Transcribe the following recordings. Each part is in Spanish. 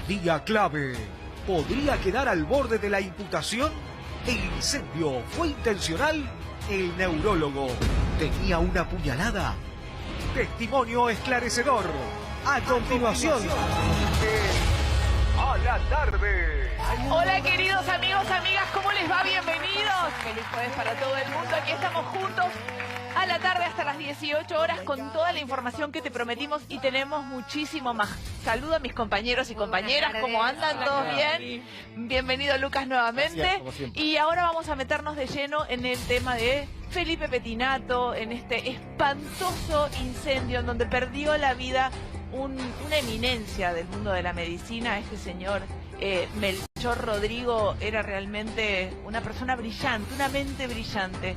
Día clave. ¿Podría quedar al borde de la imputación? ¿El incendio fue intencional? ¿El neurólogo tenía una puñalada? Testimonio esclarecedor. A continuación, A la Tarde. Hola queridos amigos, amigas, ¿cómo les va? Bienvenidos. Feliz jueves para todo el mundo. Aquí estamos juntos a la tarde hasta las 18 horas con toda la información que te prometimos y tenemos muchísimo más. Saludo a mis compañeros y compañeras. ¿Cómo andan? ¿Todos bien? Bienvenido Lucas nuevamente. Gracias, y ahora vamos a meternos de lleno en el tema de Felipe Pettinato, en este espantoso incendio en donde perdió la vida una eminencia del mundo de la medicina. Este señor Melchor Rodrigo era realmente una persona brillante, una mente brillante.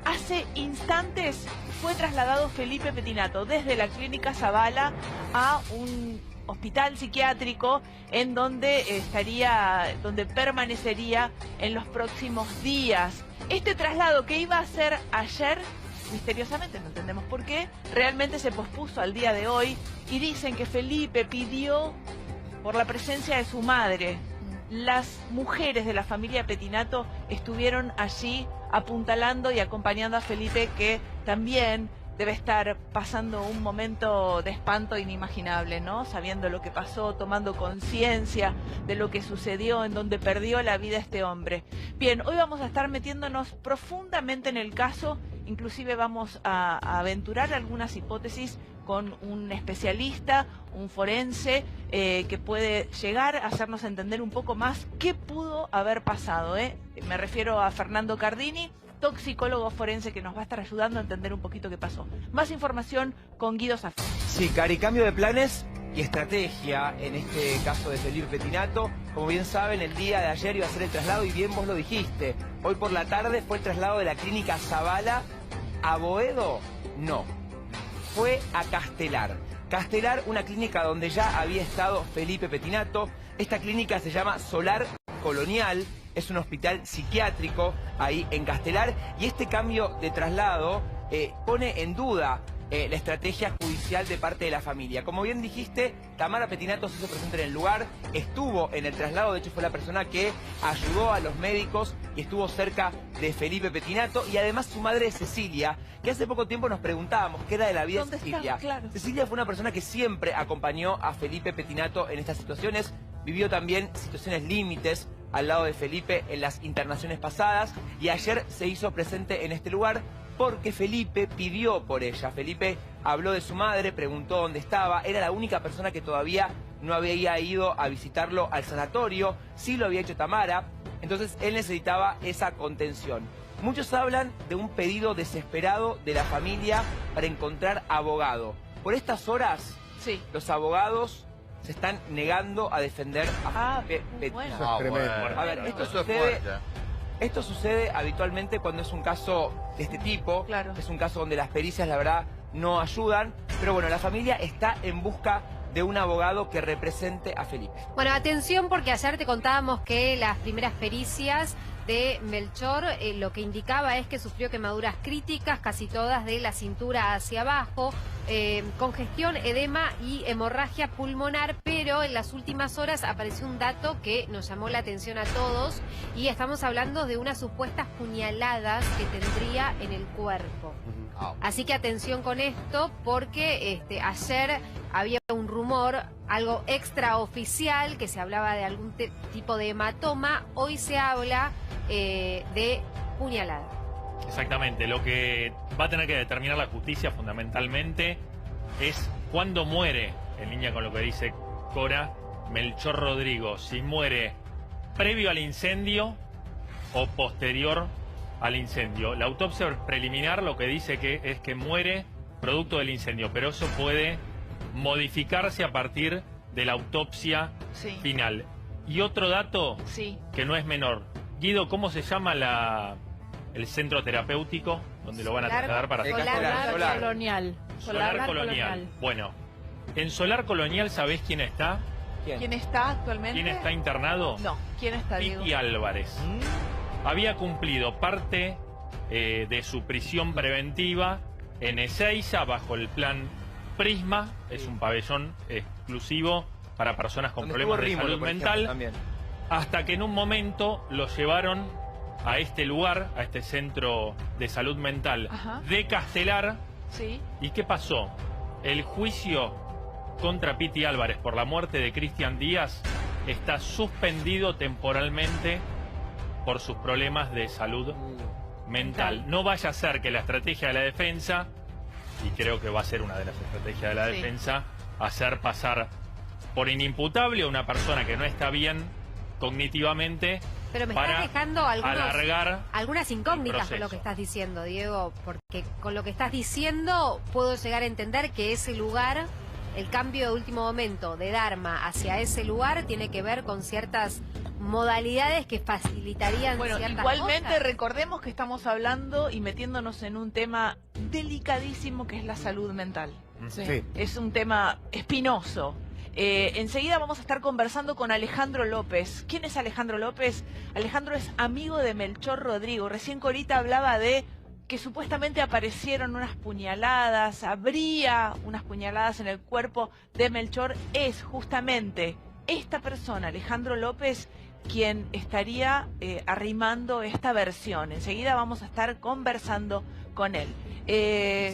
Hace instantes fue trasladado Felipe Pettinato desde la clínica Zavala a un hospital psiquiátrico en donde donde permanecería en los próximos días. Este traslado que iba a ser ayer, misteriosamente, no entendemos por qué, realmente se pospuso al día de hoy y dicen que Felipe pidió por la presencia de su madre. Las mujeres de la familia Pettinato estuvieron allí apuntalando y acompañando a Felipe, que también debe estar pasando un momento de espanto inimaginable, ¿no? Sabiendo lo que pasó, tomando conciencia de lo que sucedió, en donde perdió la vida este hombre. Bien, hoy vamos a estar metiéndonos profundamente en el caso, inclusive vamos a aventurar algunas hipótesis con un especialista, un forense, que puede llegar a hacernos entender un poco más qué pudo haber pasado, Me refiero a Fernando Cardini, toxicólogo forense, que nos va a estar ayudando a entender un poquito qué pasó. Más información con Guido Zafir. Sí, Cari, cambio de planes y estrategia en este caso de Felipe Pettinato. Como bien saben, el día de ayer iba a ser el traslado y bien vos lo dijiste. Hoy por la tarde fue el traslado de la clínica Zavala a Boedo. No, fue a Castelar. Castelar, una clínica donde ya había estado Felipe Pettinato. Esta clínica se llama Solar Colonial. Es un hospital psiquiátrico ahí en Castelar, y este cambio de traslado pone en duda la estrategia judicial de parte de la familia. Como bien dijiste, Tamara Pettinato se hizo presente en el lugar, estuvo en el traslado, de hecho fue la persona que ayudó a los médicos y estuvo cerca de Felipe Pettinato, y además su madre Cecilia, que hace poco tiempo nos preguntábamos qué era de la vida de Cecilia. Claro. Cecilia fue una persona que siempre acompañó a Felipe Pettinato en estas situaciones, vivió también situaciones límites al lado de Felipe en las internaciones pasadas, y ayer se hizo presente en este lugar porque Felipe pidió por ella. Felipe habló de su madre, preguntó dónde estaba, era la única persona que todavía no había ido a visitarlo al sanatorio, sí lo había hecho Tamara, entonces él necesitaba esa contención. Muchos hablan de un pedido desesperado de la familia para encontrar abogado. Por estas horas, Sí. los abogados se están negando a defender a Felipe Pettinato. Bueno. A ver, esto sucede habitualmente cuando es un caso de este tipo. Claro. Es un caso donde las pericias, la verdad, no ayudan. Pero bueno, la familia está en busca de un abogado que represente a Felipe. Bueno, atención, porque ayer te contábamos que las primeras pericias de Melchor lo que indicaba es que sufrió quemaduras críticas, casi todas de la cintura hacia abajo, congestión, edema y hemorragia pulmonar, pero en las últimas horas apareció un dato que nos llamó la atención a todos, y estamos hablando de unas supuestas puñaladas que tendría en el cuerpo. Así que atención con esto, porque ayer había un rumor, algo extraoficial, que se hablaba de algún tipo de hematoma. Hoy se habla de puñalada. Exactamente, lo que va a tener que determinar la justicia fundamentalmente es cuándo muere, en línea con lo que dice Cora, Melchor Rodrigo, si muere previo al incendio o posterior al incendio. La autopsia preliminar lo que dice es que muere producto del incendio, pero eso puede modificarse a partir de la autopsia final. Y otro dato que no es menor. Guido, ¿cómo se llama el centro terapéutico donde lo van a trasladar para Solar Colonial. Solar Colonial. Bueno, en Solar Colonial, ¿sabés quién está? ¿Quién está actualmente? ¿Quién está internado? No, ¿quién está, Diego? Piti Álvarez. Había cumplido parte de su prisión preventiva en Ezeiza bajo el plan Prisma. Es un pabellón exclusivo para personas con Donde problemas de estuvo salud Rímolo, por mental, ejemplo, también. hasta que en un momento lo llevaron a este lugar, a este centro de salud mental Ajá. de Castelar. Sí. ¿Y qué pasó? El juicio contra Piti Álvarez por la muerte de Cristian Díaz está suspendido temporalmente por sus problemas de salud mental. No vaya a ser que la estrategia de la defensa, y creo que va a ser una de las estrategias de la Sí. defensa, hacer pasar por inimputable a una persona que no está bien cognitivamente, Pero me para estás dejando alargar algunas incógnitas con lo proceso. que estás diciendo, Diego, porque con lo que estás diciendo puedo llegar a entender que ese lugar, el cambio de último momento de Dharma hacia ese lugar tiene que ver con ciertas modalidades que facilitarían Bueno, ciertas igualmente cosas. recordemos que estamos hablando y metiéndonos en un tema delicadísimo que es la salud mental. Sí. Es un tema espinoso. Enseguida vamos a estar conversando con Alejandro López. ¿Quién es Alejandro López? Alejandro es amigo de Melchor Rodrigo. Recién Corita hablaba de que supuestamente aparecieron unas puñaladas, habría unas puñaladas en el cuerpo de Melchor. Es justamente esta persona, Alejandro López, quien estaría arrimando esta versión. Enseguida vamos a estar conversando con él.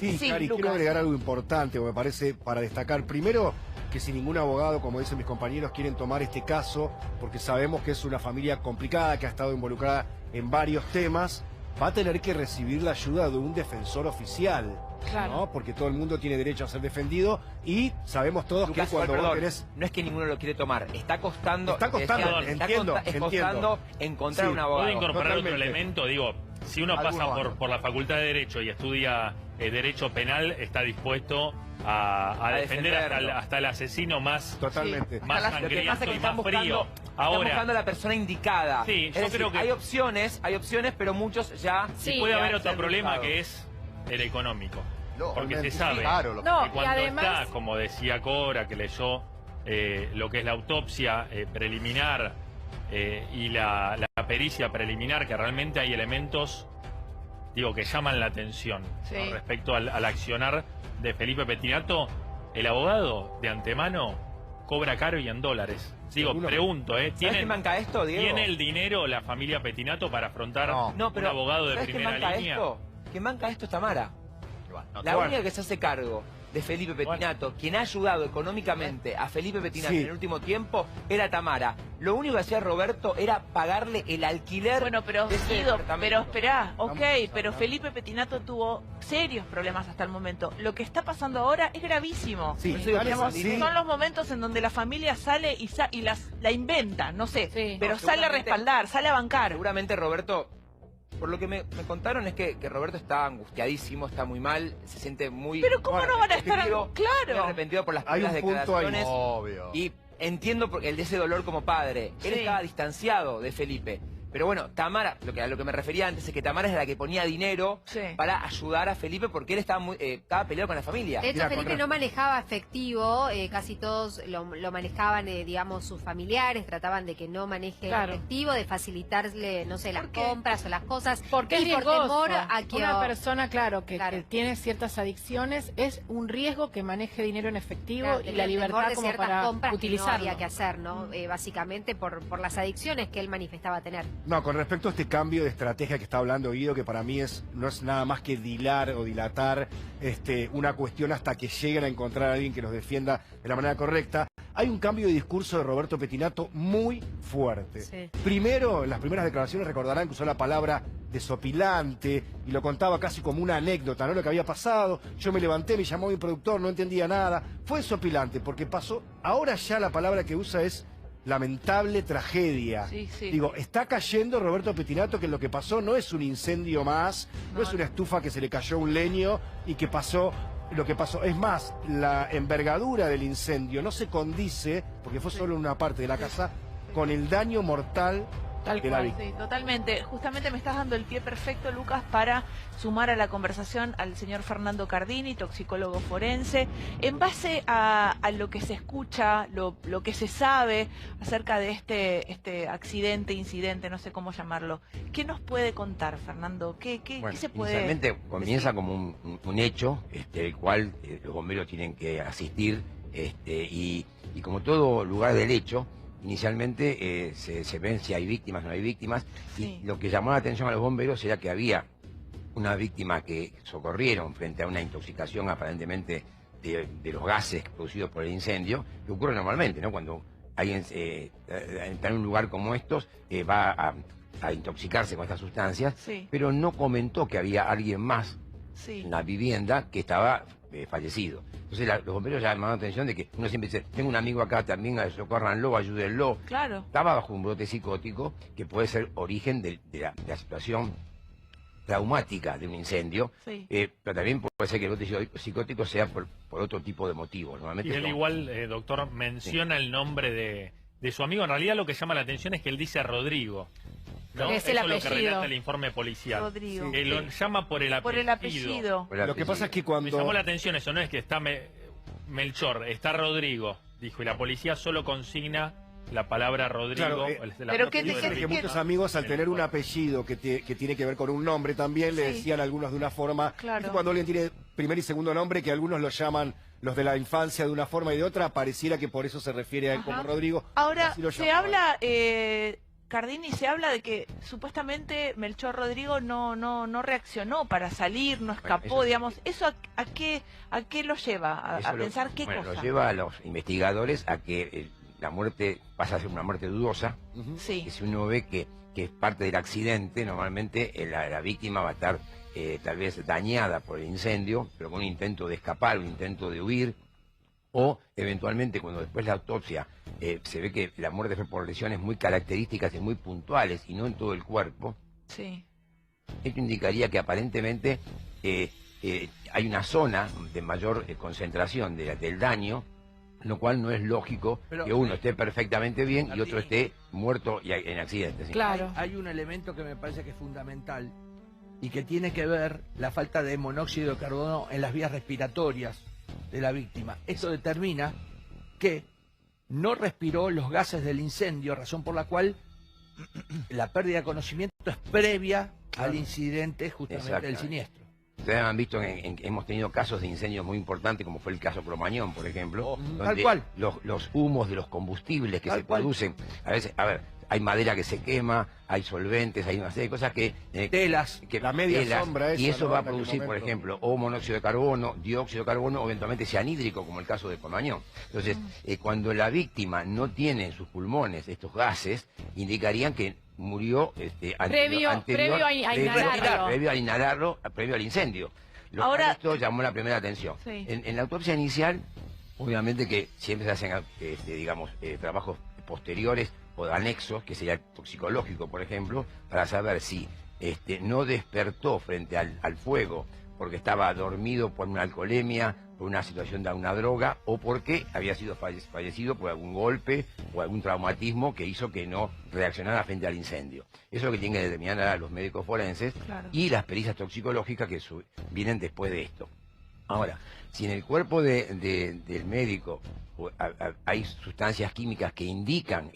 Sí, Cari, quiero Lucas. agregar algo importante, me parece, para destacar. Primero, que si ningún abogado, como dicen mis compañeros, quieren tomar este caso, porque sabemos que es una familia complicada, que ha estado involucrada en varios temas, va a tener que recibir la ayuda de un defensor oficial. Claro. ¿No? Porque todo el mundo tiene derecho a ser defendido y sabemos todos Lucas, que cuando vos perdón, querés... no es que ninguno lo quiere tomar, está costando, Está costando, entiendo, entiendo. costando encontrar Sí, un abogado. ¿Puedo incorporar otro Totalmente. elemento? Digo, si uno Alguno pasa va. por la Facultad de Derecho y estudia Derecho Penal, está dispuesto a defender defenderlo. hasta el asesino más, Totalmente. más Hasta Lo que pasa es sangriento que y están más frío. están buscando a la persona indicada. Sí, Es yo decir, creo que- hay opciones, pero muchos ya... Y puede haber ya otro se han problema buscado. que es el económico. Porque Totalmente, se sabe claro, No, que y cuando además... está, como decía Cora, que leyó lo que es la autopsia preliminar y la pericia preliminar, que realmente hay elementos, digo, que llaman la atención, Sí. ¿no? Respecto al accionar de Felipe Pettinato. El abogado de antemano cobra caro y en dólares. Digo, Seguro. pregunto, ¿Sabes ¿tienen, quién banca esto, Diego? ¿tiene el dinero la familia Pettinato para afrontar No, pero un abogado de ¿sabes quién primera banca línea? esto? Quien banca esto es Tamara. La bueno. única que se hace cargo de Felipe Pettinato, quien ha ayudado económicamente a Felipe Pettinato Sí. en el último tiempo, era Tamara. Lo único que hacía Roberto era pagarle el alquiler Bueno, pero de ese Guido, departamento. pero esperá, ok, Vamos, pero vamos. Felipe Pettinato tuvo serios problemas hasta el momento. Lo que está pasando ahora es gravísimo. Sí, Por eso digo, Cari, digamos, sí. Son los momentos en donde la familia sale y la inventa, no sé, Sí. pero No, sale a seguramente- respaldar, sale a bancar. Seguramente Roberto, por lo que me contaron es que Roberto está angustiadísimo, está muy mal, se siente muy... Pero ¿cómo Bueno, no van a estar? arrepentido, muy Claro. arrepentido por las Hay un primeras punto ahí. declaraciones. Obvio. Y entiendo el de ese dolor como padre. Él Sí. estaba distanciado de Felipe. Pero bueno, Tamara, a lo que me refería antes es que Tamara es la que ponía dinero Sí. para ayudar a Felipe porque él estaba peleado con la familia. De hecho, Mira, Felipe con no manejaba efectivo, casi todos lo manejaban, digamos, sus familiares, trataban de que no maneje Claro. efectivo, de facilitarle, no sé, las ¿Por qué? compras o las cosas. Porque es y por riesgoso. temor a que... Una persona, claro, que Claro. tiene ciertas adicciones, es un riesgo que maneje dinero en efectivo Claro, y tenía la el temor libertad de como ciertas para compras que no utilizarlo. había que hacer, ¿no? Básicamente por las adicciones que él manifestaba tener. No, con respecto a este cambio de estrategia que está hablando Guido, que para mí no es nada más que dilar o dilatar una cuestión hasta que lleguen a encontrar a alguien que los defienda de la manera correcta, hay un cambio de discurso de Roberto Pettinato muy fuerte. Sí. Primero, en las primeras declaraciones recordarán que usó la palabra desopilante y lo contaba casi como una anécdota, ¿no? Lo que había pasado, yo me levanté, me llamó mi productor, no entendía nada. Fue desopilante porque pasó, ahora ya la palabra que usa es lamentable tragedia. Sí, sí. Digo, está cayendo Roberto Pettinato que lo que pasó no es un incendio más, no es una estufa que se le cayó un leño y que pasó lo que pasó. Es más, la envergadura del incendio no se condice, porque fue solo en una parte de la casa, con el daño mortal Tal de la cual. víctima. Sí, totalmente. Justamente me estás dando el pie perfecto, Lucas, para sumar a la conversación al señor Fernando Cardini, toxicólogo forense. En base a lo que se escucha, lo que se sabe acerca de este accidente, incidente, no sé cómo llamarlo, ¿qué nos puede contar, Fernando? ¿Qué Bueno, se puede inicialmente comienza decir? como un hecho, el cual los bomberos tienen que asistir Y como todo lugar del hecho, inicialmente se ven si hay víctimas o no hay víctimas, Sí. y lo que llamó la atención a los bomberos era que había una víctima que socorrieron frente a una intoxicación aparentemente de los gases producidos por el incendio, que ocurre normalmente, ¿no? Cuando alguien está en un lugar como estos, va a intoxicarse con estas sustancias, Sí. pero no comentó que había alguien más Sí. en la vivienda que estaba fallecido. Entonces los bomberos llamaron la atención de que uno siempre dice, tengo un amigo acá también, socórranlo, ayúdenlo. Claro. Estaba bajo un brote psicótico que puede ser origen de la situación traumática de un incendio, Sí. pero también puede ser que el brote psicótico sea por otro tipo de motivos. Normalmente Y él son- igual, doctor, menciona el nombre de su amigo. En realidad lo que llama la atención es que él dice Rodrigo. ¿no? Es el Eso es lo que apellido. relata el informe policial. Rodrigo. Que lo llama por el apellido. Por el apellido. por el Lo que pasa es que Me cuando... llamó la atención eso, no es que está Melchor, está Rodrigo, dijo, y la policía solo consigna la palabra Rodrigo. Claro, pero que apellido te- del Porque Rodrigo. muchos amigos, al tener un cuerpo. apellido que tiene que ver con un nombre también, le Sí. decían a algunos de una forma. Claro. ¿Viste cuando alguien tiene primer y segundo nombre, que algunos lo llaman los de la infancia de una forma y de otra, pareciera que por eso se refiere a él como Ajá. Rodrigo. Ahora, Así lo se llamaban. habla, Cardini, se habla de que supuestamente Melchor Rodrigo no reaccionó para salir, no escapó, eso sí. digamos. ¿Eso a qué lo lleva? A Eso pensar qué bueno, cosa? lo lleva a los investigadores a que la muerte pasa a ser una muerte dudosa, Ujú. Sí, que si uno ve que es parte del accidente, normalmente la víctima va a estar tal vez dañada por el incendio, pero con un intento de escapar, un intento de huir, o eventualmente cuando después la autopsia se ve que la muerte fue por lesiones muy características y muy puntuales y no en todo el cuerpo, sí. esto indicaría que aparentemente hay una zona de mayor concentración del daño, lo cual no es lógico Pero, que uno esté perfectamente bien y otro Martín, esté muerto y en accidentes. ¿sí? Claro. Hay un elemento que me parece que es fundamental y que tiene que ver la falta de monóxido de carbono en las vías respiratorias de la víctima. Esto determina que no respiró los gases del incendio, razón por la cual la pérdida de conocimiento es previa al incidente justamente del Exactamente. siniestro. Ustedes han visto hemos tenido casos de incendios muy importantes, como fue el caso Cromañón, por ejemplo, Oh, donde tal cual. los humos de los combustibles que Tal se cual. producen, a veces, hay madera que se quema, hay solventes, hay una serie de cosas que... Telas. La media sombra y esa, eso ¿no? va a En aquel producir, por momento. ejemplo, o monóxido de carbono, dióxido de carbono, o eventualmente cianhídrico, como el caso de Cromañón. Entonces, cuando la víctima no tiene en sus pulmones estos gases, indicarían que murió Previo a inhalarlo. previo al incendio. Ahora- Esto llamó la primera atención. Sí. En la autopsia inicial, obviamente que siempre se hacen trabajos posteriores o anexos, que sería el toxicológico, por ejemplo, para saber si no despertó frente al fuego porque estaba dormido por una alcoholemia, por una situación de una droga, o porque había sido fallecido por algún golpe o algún traumatismo que hizo que no reaccionara frente al incendio. Eso es lo que tienen que determinar a los médicos forenses Claro. y las pericias toxicológicas que vienen después de esto. Ahora, si en el cuerpo del médico hay sustancias químicas que indican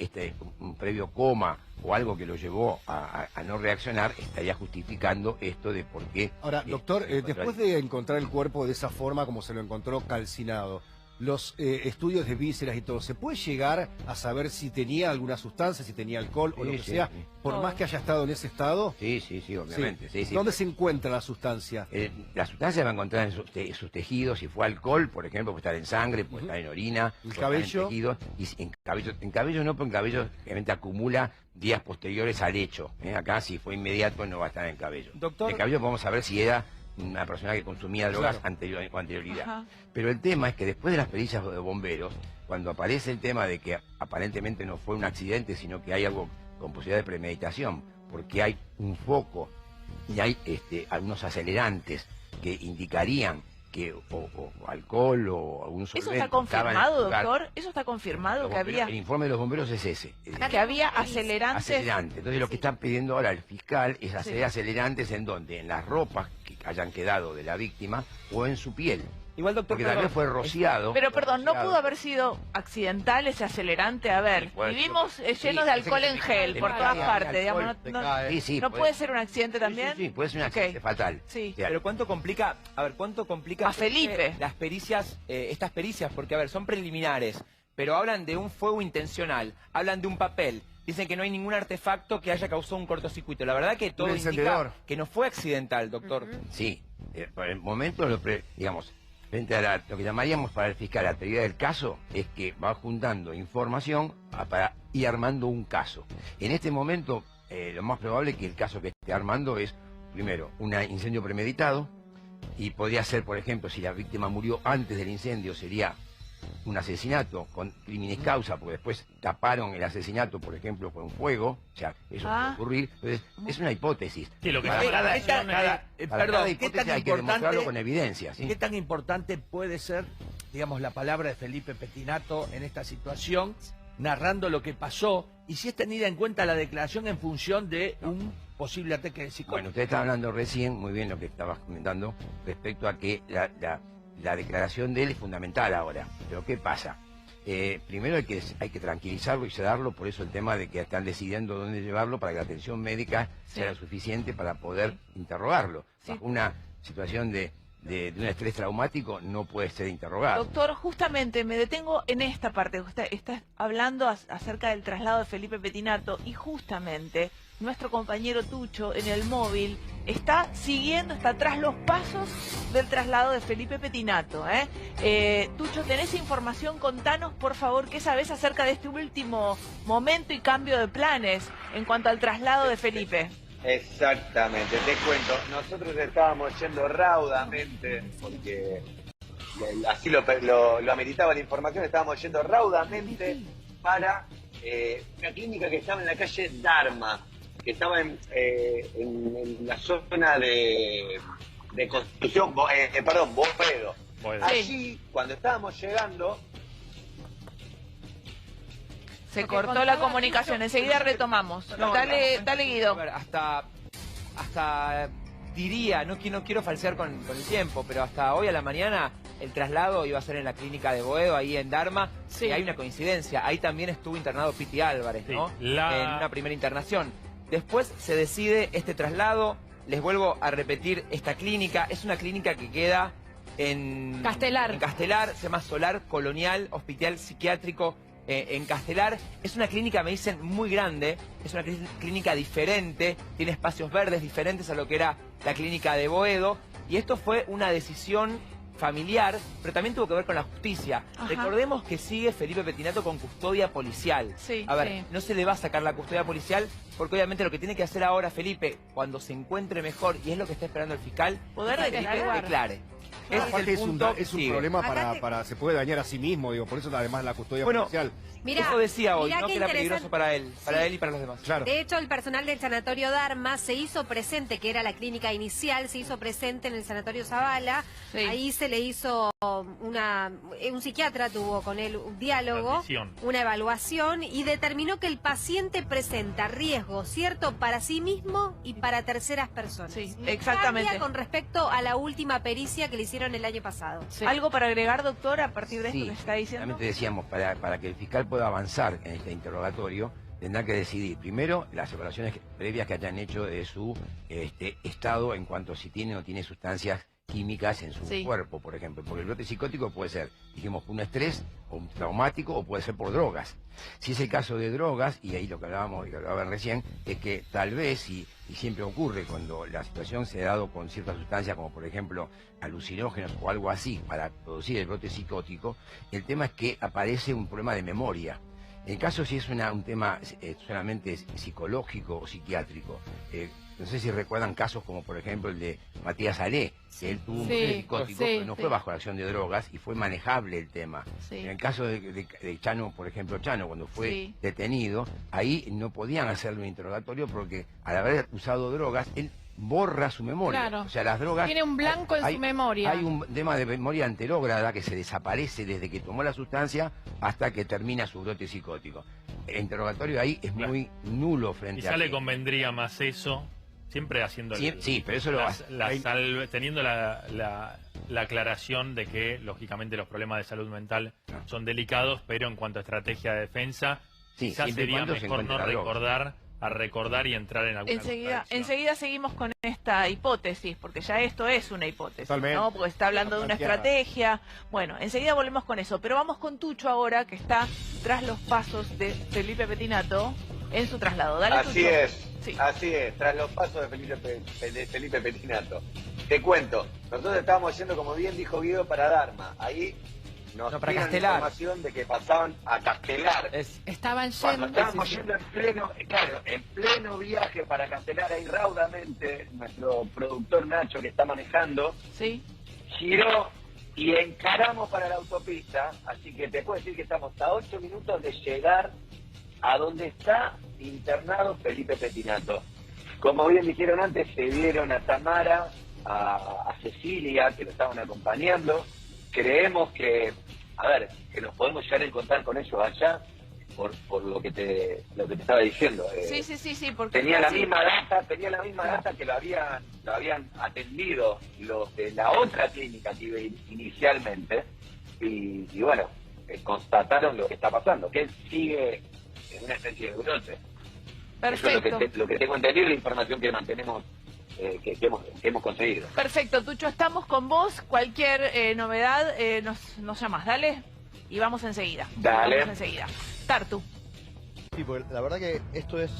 un previo coma o algo que lo llevó a no reaccionar, estaría justificando esto de por qué... Ahora, doctor, después de encontrar el cuerpo de esa forma como se lo encontró calcinado, los estudios de vísceras y todo, ¿se puede llegar a saber si tenía alguna sustancia, si tenía alcohol o Sí, lo que sí, sea, sí. por Todo. más que haya estado en ese estado? Sí, obviamente. Sí, sí. ¿Dónde se encuentra la sustancia? La sustancia va a encontrar en sus tejidos. Si fue alcohol, por ejemplo, puede estar en sangre, puede estar en orina, ¿El puede estar cabello? en tejidos. Y en cabello no, porque en cabello realmente acumula días posteriores al hecho. Acá, si fue inmediato, no va a estar en cabello. Doctor- En cabello podemos saber si era una persona que consumía drogas Claro. con anterioridad. Ajá. Pero el tema es que después de las pericias de bomberos, cuando aparece el tema de que aparentemente no fue un accidente, sino que hay algo con posibilidad de premeditación, porque hay un foco y hay algunos acelerantes que indicarían que o alcohol o algún solvente... ¿Eso está estaban en confirmado, el lugar. doctor? ¿Eso está confirmado Los que bomberos- había El informe de los bomberos es ese. que había acelerantes? Acelerante. Entonces lo que están pidiendo ahora el fiscal es hacer acelerantes en donde, en las ropas que hayan quedado de la víctima o en su piel. Igual, doctor, porque tal vez fue rociado. Pero perdón, ¿no rociado. pudo haber sido accidental ese acelerante? A ver, Puede vivimos ser. llenos de alcohol en gel por todas partes, digamos. ¿No puede ser un accidente también? Sí, puede ser un accidente fatal. Sí. Pero ¿cuánto complica? A ver, ¿cuánto complica a Felipe las pericias, estas pericias? Porque, a ver, son preliminares, pero hablan de un fuego intencional, hablan de un papel, dicen que no hay ningún artefacto que haya causado un cortocircuito. La verdad que todo indica que no fue accidental, doctor. Sí, por el momento, digamos, frente a lo que llamaríamos para el fiscal la teoría del caso, es que va juntando información para ir armando un caso. En este momento, lo más probable que el caso que esté armando es, primero, un incendio premeditado, y podría ser, por ejemplo, si la víctima murió antes del incendio, sería un asesinato con crímenes causa, porque después taparon el asesinato, por ejemplo, con fuego, o sea, eso puede ocurrir. Entonces, es una hipótesis. Sí, lo que para cada hipótesis ¿qué tan hay que demostrarlo con evidencia. ¿Sí? ¿Qué tan importante puede ser, digamos, la palabra de Felipe Pettinato en esta situación, narrando lo que pasó, y si es tenida en cuenta la declaración en función de un posible ataque de psicópata? Bueno, usted estaba hablando recién, muy bien lo que estabas comentando, respecto a que la declaración de él es fundamental ahora. Pero ¿qué pasa? Primero hay que tranquilizarlo y sedarlo, por eso el tema de que están decidiendo dónde llevarlo para que la atención médica sea suficiente para poder interrogarlo. Bajo una situación de un estrés traumático no puede ser interrogado. Doctor, justamente me detengo en esta parte. Usted está hablando acerca del traslado de Felipe Pettinato y justamente nuestro compañero Tucho en el móvil está tras los pasos del traslado de Felipe Pettinato. Tucho, ¿tenés información? Contanos, por favor, qué sabés acerca de este último momento y cambio de planes en cuanto al traslado de Felipe. Exactamente, te cuento, nosotros estábamos yendo raudamente, porque así lo ameritaba la información, estábamos yendo raudamente para una clínica que estaba en la calle Dharma, que estaba en la zona de construcción, Boedo. Allí, cuando estábamos llegando... Se cortó la comunicación, enseguida retomamos. Dale, Guido. A ver, hasta diría, no quiero falsear con el tiempo, pero hasta hoy a la mañana el traslado iba a ser en la clínica de Boedo, ahí en Dharma. Sí. Y hay una coincidencia, ahí también estuvo internado Piti Álvarez, ¿no? En una primera internación. Después se decide este traslado, les vuelvo a repetir, esta clínica es una clínica que queda en Castelar. En Castelar, se llama Solar Colonial Hospital Psiquiátrico en Castelar. Es una clínica, me dicen, muy grande, es una clínica diferente, tiene espacios verdes diferentes a lo que era la clínica de Boedo, y esto fue una decisión familiar, pero también tuvo que ver con la justicia. Recordemos que sigue Felipe Pettinato con custodia policial. Sí, a ver, no se le va a sacar la custodia policial, porque obviamente lo que tiene que hacer ahora Felipe, cuando se encuentre mejor, y es lo que está esperando el fiscal, poder es que Felipe declare. Aparte es un problema para se puede dañar a sí mismo, digo, por eso además la custodia policial. Mirá, eso decía hoy, mirá ¿no? Que era peligroso para él y para los demás. Claro. De hecho, el personal del Sanatorio Dharma se hizo presente, que era la clínica inicial, se hizo presente en el Sanatorio Zavala. Sí. Ahí se le hizo un psiquiatra tuvo con él un diálogo, una evaluación, y determinó que el paciente presenta riesgo cierto para sí mismo y para terceras personas. Sí, exactamente. Cambia con respecto a la última pericia que le hicieron el año pasado. Sí. ¿Algo para agregar, doctor, a partir de esto que se está diciendo? Realmente decíamos, para que el fiscal pueda avanzar en este interrogatorio, tendrá que decidir primero las evaluaciones previas que hayan hecho de su estado en cuanto a si tiene o no tiene sustancias químicas en su cuerpo, por ejemplo. Porque el brote psicótico puede ser, dijimos, un estrés o un traumático, o puede ser por drogas. Si es el caso de drogas, y ahí lo que hablábamos y que hablaban recién, es que tal vez, y siempre ocurre cuando la situación se ha dado con ciertas sustancias, como por ejemplo alucinógenos o algo así, para producir el brote psicótico, el tema es que aparece un problema de memoria. En el caso si es un tema solamente psicológico o psiquiátrico, no sé si recuerdan casos como por ejemplo el de Matías Alé, que él tuvo un brote psicótico, pero no fue bajo la acción de drogas y fue manejable el tema. En el caso de Chano, por ejemplo, cuando fue detenido, ahí no podían hacerle un interrogatorio porque al haber usado drogas, él borra su memoria. Claro. O sea, las drogas... Tiene un blanco en su memoria. Hay un tema de memoria anterógrada que se desaparece desde que tomó la sustancia hasta que termina su brote psicótico. El interrogatorio ahí es muy nulo frente Quizá a... le convendría más eso siempre haciendo sí, pero eso teniendo la aclaración de que lógicamente los problemas de salud mental son delicados, pero en cuanto a estrategia de defensa, quizás sería mejor no recordar y entrar en alguna enseguida seguimos con esta hipótesis, porque ya esto es una hipótesis, totalmente, ¿no? Porque está hablando de una estrategia. Bueno, enseguida volvemos con eso, pero vamos con Tucho ahora, que está tras los pasos de Felipe Pettinato en su traslado. Dale, así Tucho. es, así es, tras los pasos de Felipe Pettinato. Te cuento, nosotros estábamos yendo, como bien dijo Guido, para Dharma. Ahí nos para dieron Castelar. información de que pasaban a Castelar. Estaban Cuando yendo. estábamos yendo en pleno viaje para Castelar, ahí raudamente, nuestro productor Nacho, que está manejando, giró y encaramos para la autopista. Así que te puedo decir que estamos a 8 minutos de llegar a donde está internado Felipe Pettinato. Como bien dijeron antes, se vieron a Tamara, a Cecilia, que lo estaban acompañando. Creemos que nos podemos llegar a encontrar con ellos allá, por lo que te estaba diciendo. Sí, porque tenía la misma data que lo habían atendido los de la otra clínica que iba inicialmente, y bueno, constataron lo que está pasando, que él sigue en una especie de brote. Perfecto. Eso es lo que tengo entendido y la información que mantenemos, que hemos conseguido. Perfecto, Tucho, estamos con vos. Cualquier novedad nos llamas, dale. Y vamos enseguida. Dale. Vamos enseguida. Tartu. Sí, porque la verdad que esto es...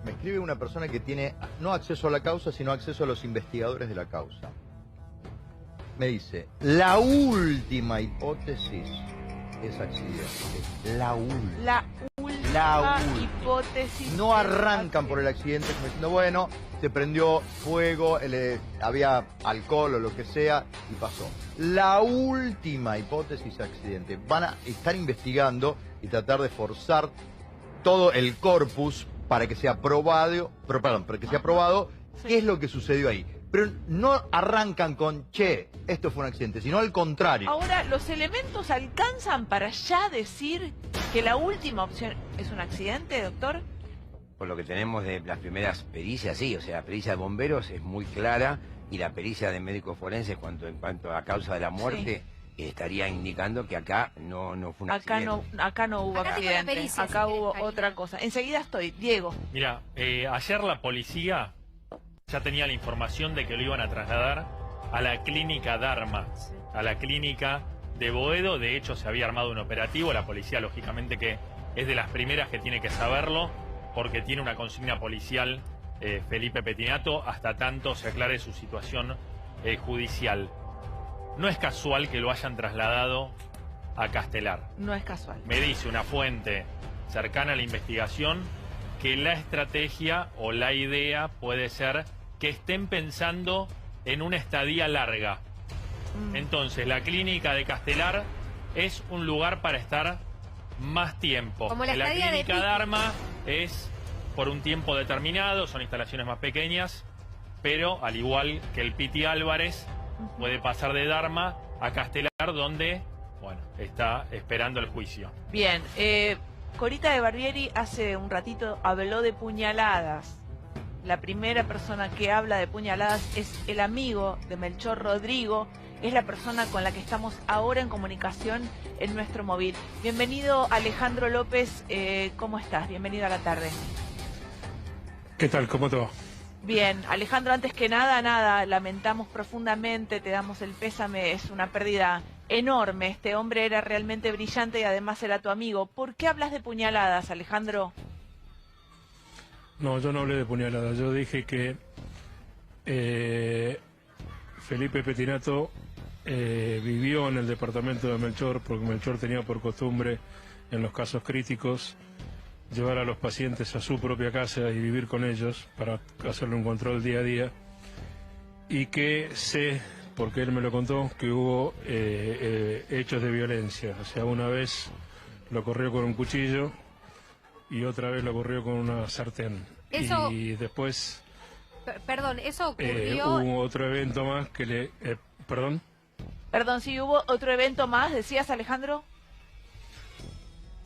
Me escribe una persona que tiene no acceso a la causa, sino acceso a los investigadores de la causa. Me dice, la última hipótesis es accidente. La última hipótesis. No arrancan por el accidente como diciendo, bueno, se prendió fuego, había alcohol o lo que sea y pasó. La última hipótesis es accidente. Van a estar investigando y tratar de forzar todo el corpus para que sea probado, qué es lo que sucedió ahí. Pero no arrancan con, che, esto fue un accidente, sino al contrario. Ahora, ¿los elementos alcanzan para ya decir que la última opción es un accidente, doctor? Por lo que tenemos de las primeras pericias, sí, o sea, la pericia de bomberos es muy clara y la pericia de médicos forenses en cuanto a causa de la muerte estaría indicando que acá no fue un accidente. Acá no hubo accidente, acá hubo otra cosa. Enseguida estoy. Diego. Mira, ayer la policía ya tenía la información de que lo iban a trasladar a la clínica Dharma, a la clínica de Boedo. De hecho, se había armado un operativo. La policía, lógicamente, que es de las primeras que tiene que saberlo, porque tiene una consigna policial Felipe Pettinato, hasta tanto se aclare su situación judicial. No es casual que lo hayan trasladado a Castelar. No es casual. Me dice una fuente cercana a la investigación que la estrategia o la idea puede ser que estén pensando en una estadía larga. Entonces, la clínica de Castelar es un lugar para estar más tiempo. Como la clínica Dharma es por un tiempo determinado, son instalaciones más pequeñas, pero al igual que el Piti Álvarez, puede pasar de Dharma a Castelar, donde, bueno, está esperando el juicio. Bien, Corita de Barbieri hace un ratito habló de puñaladas. La primera persona que habla de puñaladas es el amigo de Melchor Rodrigo, es la persona con la que estamos ahora en comunicación en nuestro móvil. Bienvenido, Alejandro López, ¿cómo estás? Bienvenido a la tarde. ¿Qué tal? ¿Cómo te va? Bien, Alejandro, antes que nada, lamentamos profundamente, te damos el pésame, es una pérdida enorme. Este hombre era realmente brillante y además era tu amigo. ¿Por qué hablas de puñaladas, Alejandro? No, yo no hablé de puñaladas, yo dije que Felipe Pettinato vivió en el departamento de Melchor, porque Melchor tenía por costumbre, en los casos críticos, llevar a los pacientes a su propia casa y vivir con ellos para hacerle un control día a día, y que sé, porque él me lo contó, que hubo hechos de violencia. O sea, una vez lo corrió con un cuchillo y otra vez lo corrió con una sartén. Eso... Y después... Perdón, eso ocurrió... hubo otro evento más que le... ¿Perdón? Perdón, sí, hubo otro evento más, decías, Alejandro.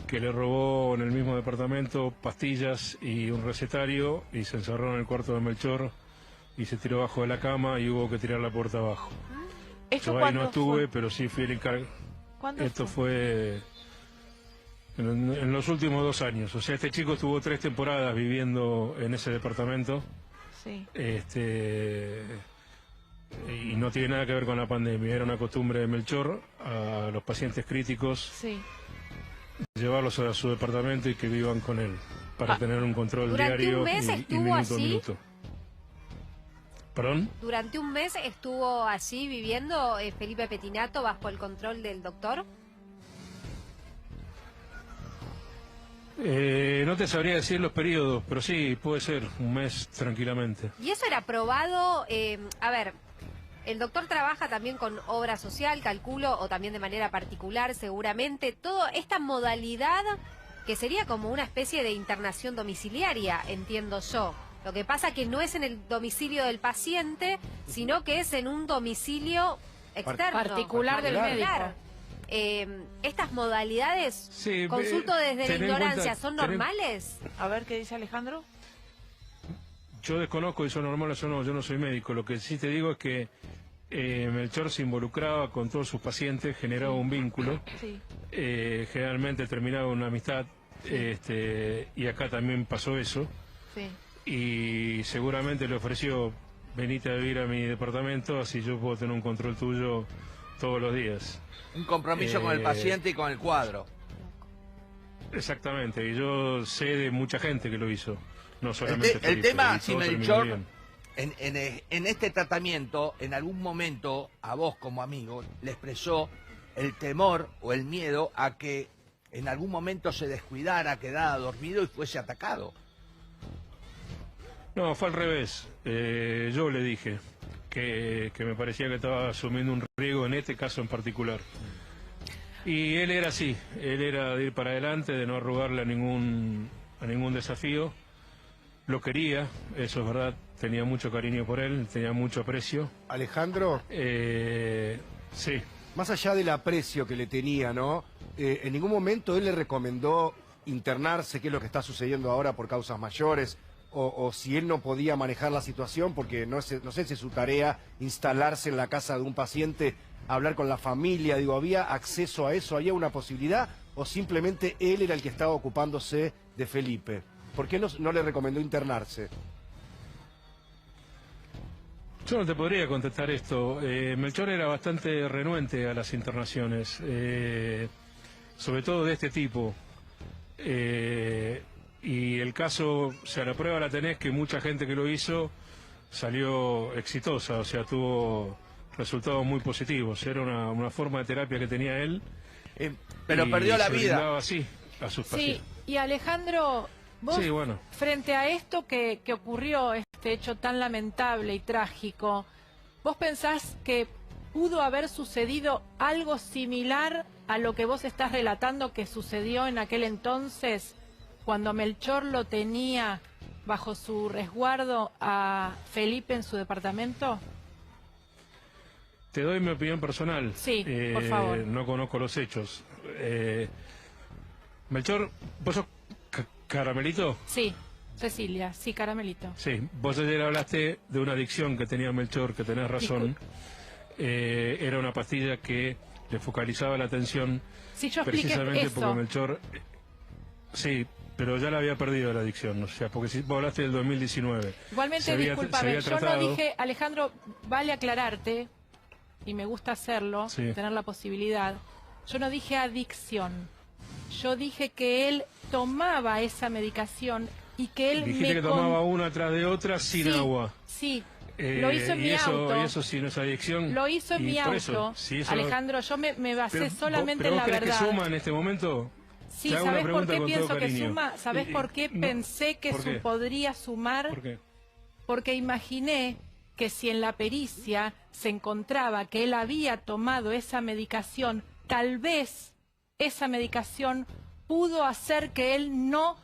que le robó en el mismo departamento pastillas y un recetario y se encerró en el cuarto de Melchor y se tiró abajo de la cama y hubo que tirar la puerta abajo. Yo ahí no estuve, pero sí fui el encargado. Esto fue en los últimos 2 años. O sea, este chico estuvo 3 temporadas viviendo en ese departamento. Sí. Y no tiene nada que ver con la pandemia. Era una costumbre de Melchor a los pacientes críticos llevarlos a su departamento y que vivan con él para tener un control diario y minuto a minuto. ¿Perdón? ¿Durante un mes estuvo así viviendo Felipe Pettinato bajo el control del doctor? No te sabría decir los periodos, pero sí, puede ser un mes tranquilamente. ¿Y eso era probado? A ver, el doctor trabaja también con obra social, calculo, o también de manera particular, seguramente. Toda esta modalidad que sería como una especie de internación domiciliaria, entiendo yo. Lo que pasa que no es en el domicilio del paciente, sino que es en un domicilio externo. Particular del médico. Estas modalidades, consulto desde la ignorancia, ¿son normales? A ver qué dice Alejandro. Yo desconozco si son normales o no, yo no soy médico. Lo que sí te digo es que Melchor se involucraba con todos sus pacientes, generaba un vínculo, generalmente terminaba una amistad, y acá también pasó eso. Y seguramente le ofreció: venite a vivir a mi departamento, así yo puedo tener un control tuyo todos los días. Un compromiso con el paciente y con el cuadro. Exactamente, y yo sé de mucha gente que lo hizo, no solamente el tema, si Melchor, en este tratamiento, en algún momento, a vos como amigo, le expresó el temor o el miedo a que en algún momento se descuidara, quedara dormido y fuese atacado. No, fue al revés. Yo le dije que me parecía que estaba asumiendo un riesgo en este caso en particular. Y él era así, él era de ir para adelante, de no arrugarle a ningún desafío. Lo quería, eso es verdad, tenía mucho cariño por él, tenía mucho aprecio. Alejandro. Sí. Más allá del aprecio que le tenía, ¿no? En ningún momento él le recomendó internarse, que es lo que está sucediendo ahora por causas mayores, o si él no podía manejar la situación, porque no sé si es su tarea instalarse en la casa de un paciente, hablar con la familia, digo, ¿había acceso a eso? ¿Había una posibilidad? ¿O simplemente él era el que estaba ocupándose de Felipe? ¿Por qué no le recomendó internarse? Yo no te podría contestar esto. Melchor era bastante renuente a las internaciones, sobre todo de este tipo. Y el caso, o sea, la prueba la tenés que mucha gente que lo hizo salió exitosa, o sea, tuvo resultados muy positivos. Era una forma de terapia que tenía él. Pero perdió la vida. Brindaba así a sus pacientes. Y Alejandro, vos, frente a esto que ocurrió, este hecho tan lamentable y trágico, ¿vos pensás que pudo haber sucedido algo similar a lo que vos estás relatando que sucedió en aquel entonces, cuando Melchor lo tenía bajo su resguardo a Felipe en su departamento? Te doy mi opinión personal. Sí, por favor. No conozco los hechos. Melchor, ¿vos sos Caramelito? Sí, Cecilia, sí, Caramelito. Sí, vos ayer hablaste de una adicción que tenía Melchor, que tenés razón. Era una pastilla que le focalizaba la atención. Sí, yo precisamente eso. Porque Melchor... Sí, pero ya la había perdido la adicción, o sea, porque si vos hablaste del 2019. Igualmente, discúlpame, yo no dije, Alejandro, vale aclararte, y me gusta hacerlo, tener la posibilidad. Yo no dije adicción, yo dije que él tomaba esa medicación y que él Dijiste que tomaba una tras de otra sin agua. Sí, lo hizo en mi auto. Y eso sí no es adicción. Lo hizo en mi auto. Alejandro, yo me basé solamente en la verdad. ¿Pero vos crees que suma en este momento? Sí, ¿sabés por qué pienso que suma? ¿Sabés por qué pensé que podría sumar? ¿Por qué? Porque imaginé que si en la pericia se encontraba que él había tomado esa medicación, tal vez esa medicación pudo hacer que él no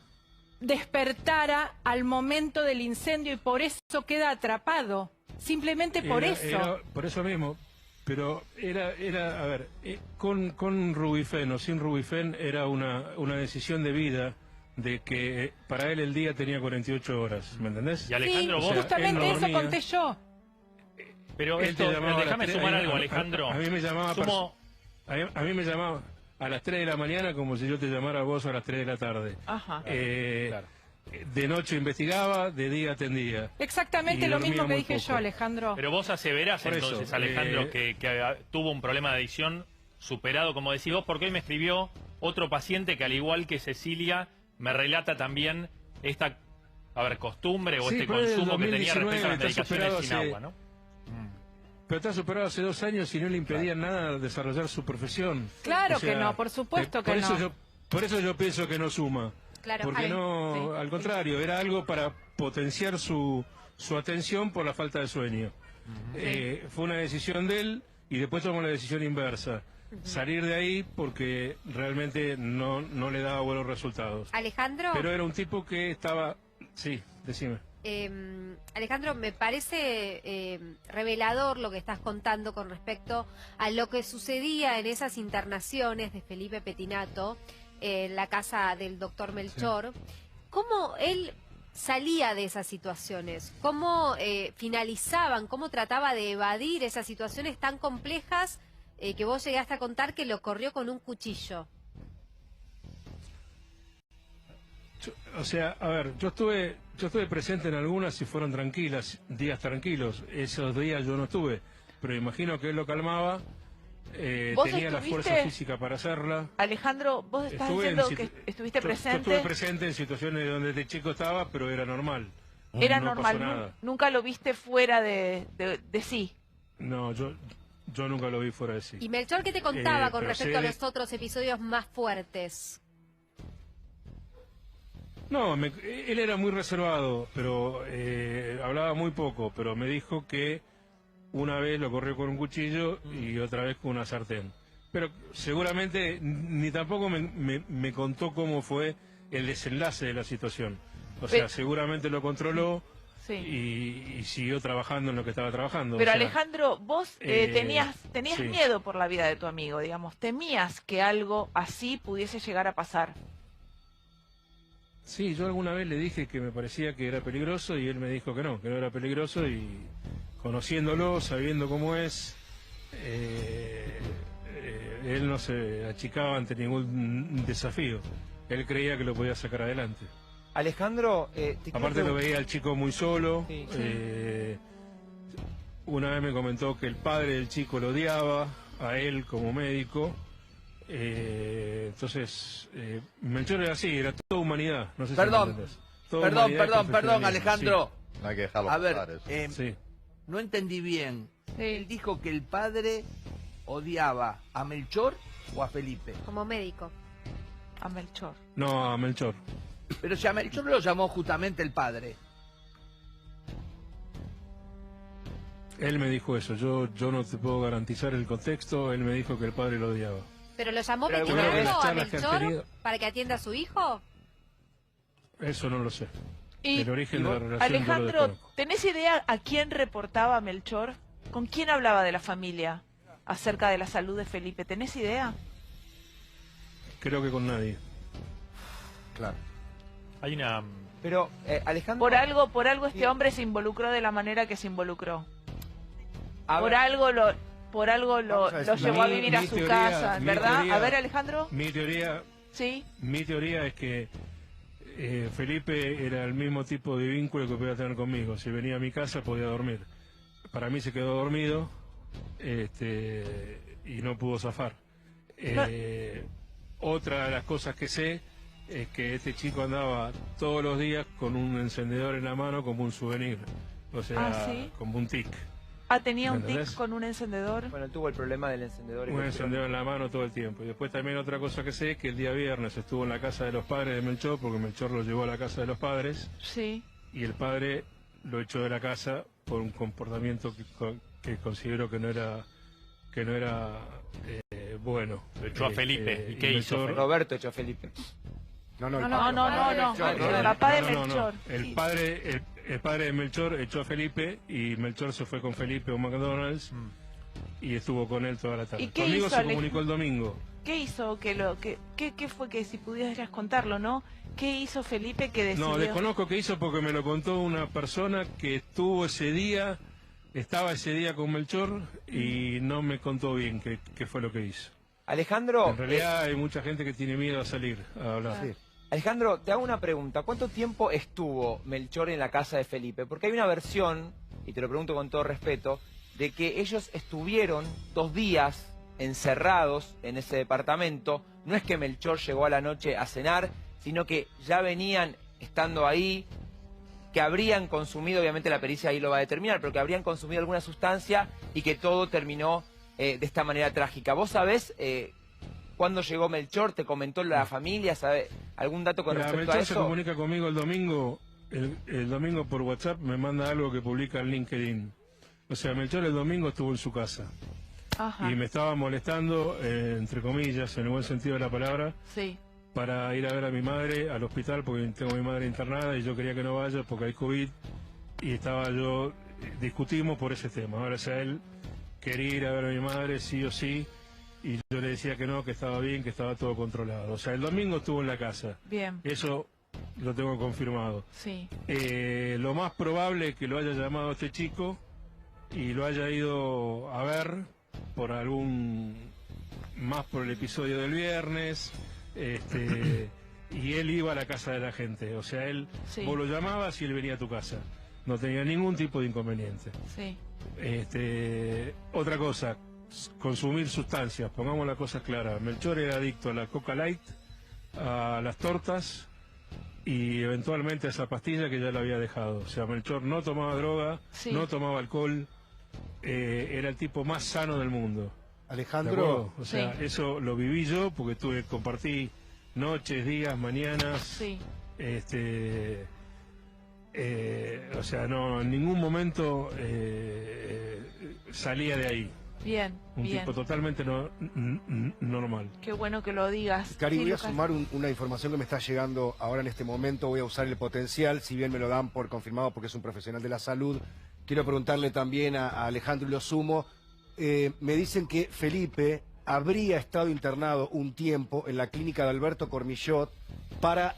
despertara al momento del incendio y por eso queda atrapado. Simplemente por eso. Por eso mismo. Pero a ver, con Rubifen o sin Rubifen era una decisión de vida, de que para él el día tenía 48 horas, ¿me entendés? Y Alejandro, Sí, vos... justamente él no eso dormía. conté yo. Pero Él esto, te llamaba a déjame las sumar 3, algo, Alejandro. A mí me llamaba Sumo- a mí me llamaba a las 3 de la mañana como si yo te llamara a vos a las 3 de la tarde. Ajá. De noche investigaba, de día atendía. Exactamente Y lo dormía mismo que muy dije poco. yo, Alejandro. Pero vos aseverás Por eso, entonces, Alejandro, que tuvo un problema de adicción superado, como decís vos, porque hoy me escribió otro paciente que, al igual que Cecilia, me relata también esta, costumbre o Sí, este pero en el consumo que tenía 2019 respecto a las está medicaciones superado sin hace- agua, ¿no? Pero está superado hace 2 años y no le impedía nada desarrollar su profesión. Claro O sea, que no, por supuesto por que eso no. Por eso yo pienso que no suma. Claro, Porque Ale, no, sí. al contrario, era algo para potenciar su atención por la falta de sueño. Fue una decisión de él y después tomó la decisión inversa. Salir de ahí porque realmente no le daba buenos resultados. Alejandro, Pero era un tipo que estaba... Sí, decime. Alejandro, me parece revelador lo que estás contando con respecto a lo que sucedía en esas internaciones de Felipe Pettinato en la casa del doctor Melchor. ¿Cómo él salía de esas situaciones? ¿Cómo finalizaban? ¿Cómo trataba de evadir esas situaciones tan complejas que vos llegaste a contar que lo corrió con un cuchillo? O sea, a ver, yo estuve presente en algunas y fueron tranquilas, días tranquilos. Esos días yo no estuve, pero imagino que él lo calmaba, ¿Vos tenía la estuviste, fuerza física para hacerla. Alejandro, vos estás Estuve en diciendo que situ- estuviste Yo presente? estuve presente en situaciones donde este chico estaba, pero era normal. Era No normal, pasó nada. nunca lo viste fuera de sí. No, yo nunca lo vi fuera de sí. ¿Y Melchor qué te contaba con pero respecto a sé- los otros episodios más fuertes? No, él era muy reservado, pero hablaba muy poco, pero me dijo que una vez lo corrió con un cuchillo y otra vez con una sartén. Pero seguramente ni tampoco me contó cómo fue el desenlace de la situación. O sea, seguramente lo controló Sí. y siguió trabajando en lo que estaba trabajando. Pero o sea, Alejandro, vos tenías sí. miedo por la vida de tu amigo, digamos. Temías que algo así pudiese llegar a pasar. Sí, yo alguna vez le dije que me parecía que era peligroso y él me dijo que no era peligroso, y conociéndolo, sabiendo cómo es, él no se achicaba ante ningún desafío. Él creía que lo podía sacar adelante. Alejandro, te quiero Aparte lo preguntar- veía al chico muy solo. Sí. Una vez me comentó que el padre del chico lo odiaba a él como médico. Entonces, Melchor era así, era toda humanidad. No sé si Perdón, me entendés. Toda humanidad y perdón, profesionalismo, Alejandro. No hay que dejarlo A ver, pasar eso. Sí. no entendí bien. Sí. Él dijo que el padre odiaba a Melchor o a Felipe. Como médico. A Melchor. No, a Melchor. Pero si a Melchor lo llamó justamente el padre. Él me dijo eso. Yo no te puedo garantizar el contexto. Él me dijo que el padre lo odiaba. ¿Pero lo llamó Pero alguna Pettinato vez a charlas que han Melchor tenido- para que atienda a su hijo? Eso no lo sé. Y, El origen y de la vos, relación yo lo Alejandro, desconozco. ¿tenés idea a quién reportaba Melchor? ¿Con quién hablaba de la familia acerca de la salud de Felipe? ¿Tenés idea? Creo que con nadie. Claro. Hay una... Pero, Alejandro... Por algo este hombre se involucró de la manera que se involucró. a Por ver, algo lo Vamos a decir, llevó a vivir a mi su teoría- casa, mi ¿verdad? teoría- A ver, Alejandro. Mi teoría Sí. es que Felipe era el mismo tipo de vínculo que podía tener conmigo. Si venía a mi casa podía dormir. Para mí se quedó dormido y no pudo zafar. Otra de las cosas que sé es que este chico andaba todos los días con un encendedor en la mano como un souvenir. O sea, ¿sí? como un tic. Tenía un tic ¿Entendés? con un encendedor. Bueno, tuvo el problema del encendedor. Un encendedor en la mano todo el tiempo. Y después también otra cosa que sé es que el día viernes estuvo en la casa de los padres de Melchor, porque Melchor lo llevó a la casa de los padres, Sí. y el padre lo echó de la casa por un comportamiento que considero que no era bueno. Lo echó a Felipe. ¿Y qué hizo? Melchor- Roberto echó a Felipe. No. El papá de Melchor. El Sí. padre de Melchor echó a Felipe y Melchor se fue con Felipe a un McDonald's y estuvo con él toda la tarde. ¿Y qué Conmigo hizo, se comunicó el domingo. ¿Qué hizo? ¿Qué fue que si pudieras contarlo, no? ¿Qué hizo Felipe que decidió? No, desconozco qué hizo porque me lo contó una persona que estuvo ese día, estaba ese día con Melchor y no me contó bien qué fue lo que hizo. Alejandro... En realidad hay mucha gente que tiene miedo a salir a hablar. Sí. Alejandro, te hago una pregunta. ¿Cuánto tiempo estuvo Melchor en la casa de Felipe? Porque hay una versión, y te lo pregunto con todo respeto, de que ellos estuvieron 2 días encerrados en ese departamento. No es que Melchor llegó a la noche a cenar, sino que ya venían estando ahí, que habrían consumido, obviamente la pericia ahí lo va a determinar, pero que habrían consumido alguna sustancia y que todo terminó de esta manera trágica. ¿Vos sabés cuándo llegó Melchor? ¿Te comentó la familia? ¿Sabe algún dato con respecto Melchor a eso? se comunica conmigo el domingo, el domingo por WhatsApp me manda algo que publica en LinkedIn. O sea, Melchor el domingo estuvo en su casa. Ajá. Y me estaba molestando, entre comillas, en el buen sentido de la palabra, sí, para ir a ver a mi madre al hospital, porque tengo a mi madre internada y yo quería que no vaya porque hay COVID. Y discutimos por ese tema. Ahora, si él quería ir a ver a mi madre, sí o sí, y yo le decía que no, que estaba bien, que estaba todo controlado. O sea, el domingo estuvo en la casa. Bien. Eso lo tengo confirmado. Sí. Lo más probable es que lo haya llamado a este chico y lo haya ido a ver por el episodio del viernes, y él iba a la casa de la gente. O sea, vos lo llamabas y él venía a tu casa. No tenía ningún tipo de inconveniente. Sí. Otra cosa, consumir sustancias, pongamos las cosas claras. Melchor era adicto a la Coca Light, a las tortas y eventualmente a esa pastilla que ya la había dejado. O sea, Melchor no tomaba droga, no tomaba alcohol, era el tipo más sano del mundo. Alejandro, o sea, eso lo viví yo porque compartí noches, días, mañanas. Sí. O sea, no, en ningún momento salía de ahí. Bien, Un tipo totalmente normal. Qué bueno que lo digas. Cari, Sí, voy a Lucas. sumar una información que me está llegando ahora en este momento. Voy a usar el potencial, si bien me lo dan por confirmado porque es un profesional de la salud. Quiero preguntarle también a Alejandro y lo sumo. Me dicen que Felipe habría estado internado un tiempo en la clínica de Alberto Cormillot para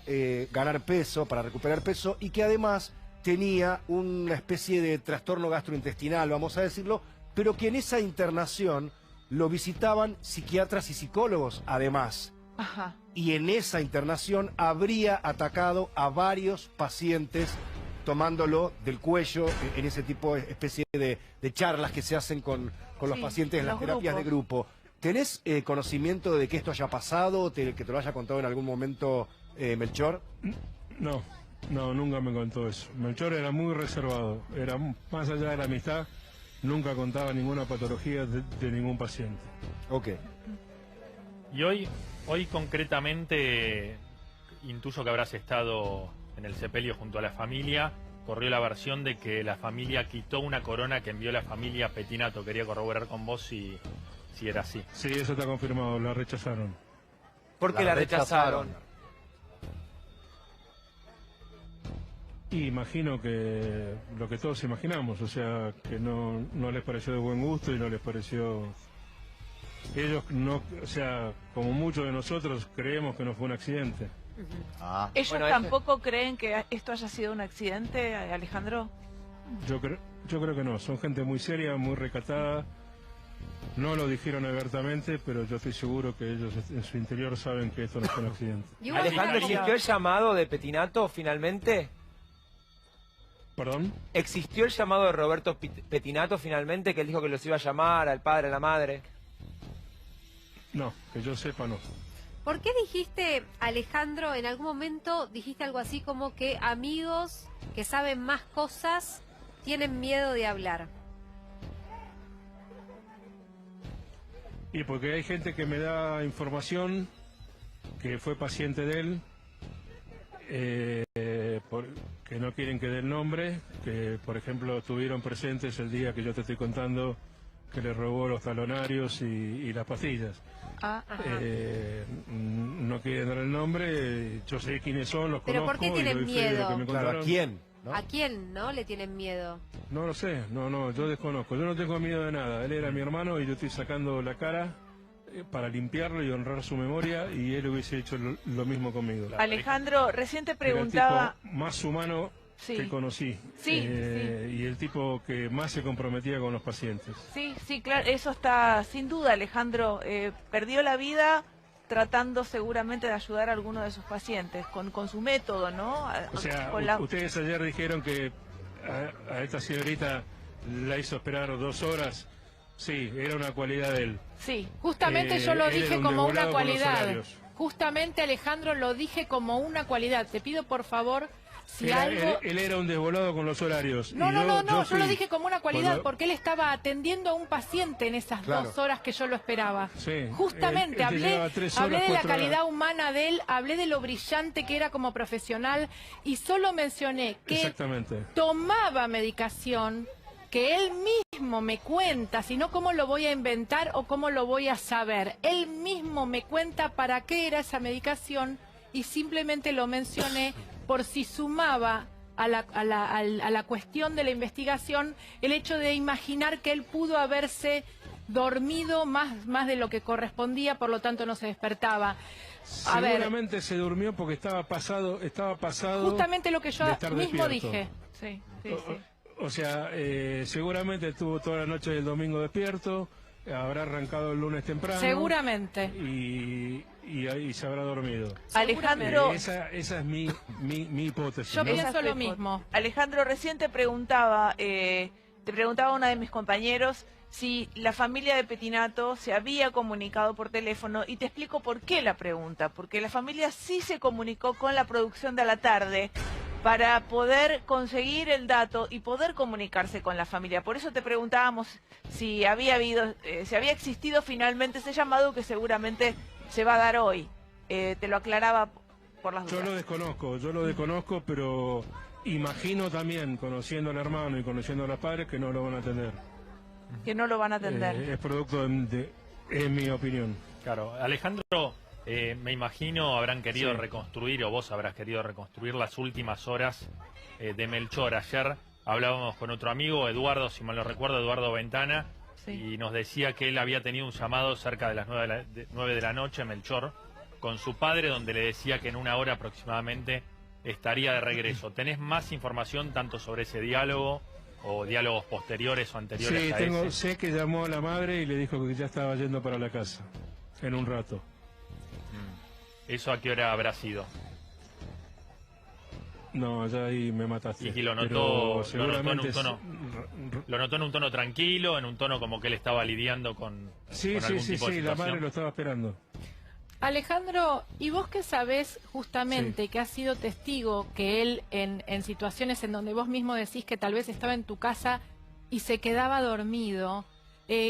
ganar peso, para recuperar peso, y que además tenía una especie de trastorno gastrointestinal, vamos a decirlo, pero que en esa internación lo visitaban psiquiatras y psicólogos además. Ajá. Y en esa internación habría atacado a varios pacientes tomándolo del cuello en ese tipo de especie de charlas que se hacen con los pacientes en las terapias de grupo. ¿Tenés conocimiento de que esto haya pasado, que te lo haya contado en algún momento Melchor? No, nunca me contó eso. Melchor era muy reservado, era más allá de la amistad, nunca contaba ninguna patología de ningún paciente. Ok. Y hoy concretamente, intuyo que habrás estado en el sepelio junto a la familia. Corrió la versión de que la familia quitó una corona que envió la familia Pettinato. Quería corroborar con vos si era así. Sí, eso está confirmado, la rechazaron. ¿Por qué la rechazaron? Y imagino que lo que todos imaginamos, o sea, que no les pareció de buen gusto y no les pareció... Ellos no, o sea, como muchos de nosotros creemos que no fue un accidente. ¿Ellos tampoco creen que esto haya sido un accidente, Alejandro? Yo creo que no, son gente muy seria, muy recatada. No lo dijeron abiertamente, pero yo estoy seguro que ellos en su interior saben que esto no fue un accidente. Alejandro, ¿existió el llamado de Pettinato finalmente? ¿Perdón? ¿Existió el llamado de Roberto Pettinato finalmente, que él dijo que los iba a llamar al padre, a la madre? No, que yo sepa no. ¿Por qué dijiste, Alejandro, en algún momento dijiste algo así como que amigos que saben más cosas tienen miedo de hablar? Y porque hay gente que me da información que fue paciente de él, que no quieren que dé el nombre, que por ejemplo estuvieron presentes el día que yo te estoy contando que le robó los talonarios y las pastillas. No quieren dar el nombre, yo sé quiénes son, los ¿Pero conozco. por qué tienen y doy fe de lo miedo? que me Claro, ¿a contaron. quién? ¿no? ¿A quién no le tienen miedo? No lo sé, no, yo desconozco. Yo no tengo miedo de nada. Él era mi hermano y yo estoy sacando la cara para limpiarlo y honrar su memoria, y él hubiese hecho lo mismo conmigo. Alejandro, recién te Era preguntaba... el tipo más humano que conocí. Sí, y el tipo que más se comprometía con los pacientes. Sí, claro, eso está sin duda, Alejandro. Perdió la vida tratando seguramente de ayudar a alguno de sus pacientes, con su método, ¿no? O sea, ustedes ayer dijeron que a esta señorita la hizo esperar 2 horas. Sí, era una cualidad de él. Sí, justamente yo lo dije como una cualidad. Justamente, Alejandro, lo dije como una cualidad. Te pido, por favor, si algo... Él era un desvolado con los horarios. No, yo lo dije como una cualidad porque él estaba atendiendo a un paciente en esas 2 horas que yo lo esperaba. Sí, justamente hablé de la calidad humana de él, hablé de lo brillante que era como profesional y solo mencioné que tomaba medicación, que él mismo me cuenta, si no, ¿cómo lo voy a inventar o cómo lo voy a saber? Él mismo me cuenta para qué era esa medicación y simplemente lo mencioné por si sumaba a la cuestión de la investigación el hecho de imaginar que él pudo haberse dormido más de lo que correspondía, por lo tanto no se despertaba. Seguramente se durmió porque estaba pasado. Justamente lo que yo mismo dije. Sí. O sea, seguramente estuvo toda la noche del domingo despierto, habrá arrancado el lunes temprano. Seguramente. Y ahí se habrá dormido. Alejandro... esa es mi hipótesis. Yo pienso lo mismo. Alejandro, recién te preguntaba una de mis compañeros si la familia de Pettinato se había comunicado por teléfono, y te explico por qué la pregunta. Porque la familia sí se comunicó con la producción de A la Tarde para poder conseguir el dato y poder comunicarse con la familia. Por eso te preguntábamos si había existido finalmente ese llamado, que seguramente se va a dar hoy. Te lo aclaraba por las dudas. Yo lo desconozco, pero imagino también, conociendo al hermano y conociendo a los padres, que no lo van a atender. Que no lo van a atender. Es producto es mi opinión. Claro, Alejandro... me imagino habrán querido reconstruir, o vos habrás querido reconstruir las últimas horas de Melchor. Ayer hablábamos con otro amigo, Eduardo, si mal no recuerdo, Eduardo Ventana, y nos decía que él había tenido un llamado cerca de las 9 de la noche, Melchor, con su padre, donde le decía que en 1 hora aproximadamente estaría de regreso. ¿Tenés más información tanto sobre ese diálogo o diálogos posteriores o anteriores a ese? Sé que llamó a la madre y le dijo que ya estaba yendo para la casa en un rato. ¿Eso a qué hora habrá sido? No, ya ahí me mataste. Y que lo notó en un tono tranquilo, en un tono como que él estaba lidiando con Sí, la madre lo estaba esperando. Alejandro, ¿y vos qué sabés justamente que has sido testigo que él en situaciones en donde vos mismo decís que tal vez estaba en tu casa y se quedaba dormido?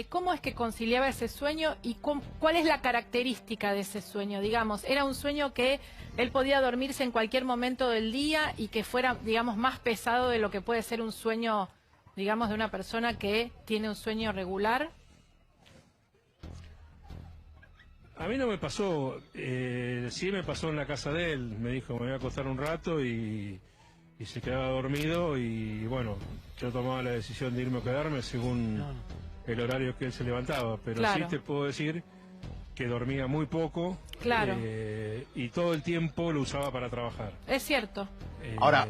¿Cómo es que conciliaba ese sueño y cuál es la característica de ese sueño? Digamos, ¿era un sueño que él podía dormirse en cualquier momento del día y que fuera, digamos, más pesado de lo que puede ser un sueño, digamos, de una persona que tiene un sueño regular? A mí no me pasó, sí me pasó en la casa de él. Me dijo, me voy a acostar un rato y se quedaba dormido, y bueno, yo tomaba la decisión de irme o quedarme según el horario que él se levantaba, pero sí te puedo decir que dormía muy poco, y todo el tiempo lo usaba para trabajar. Es cierto. Ahora,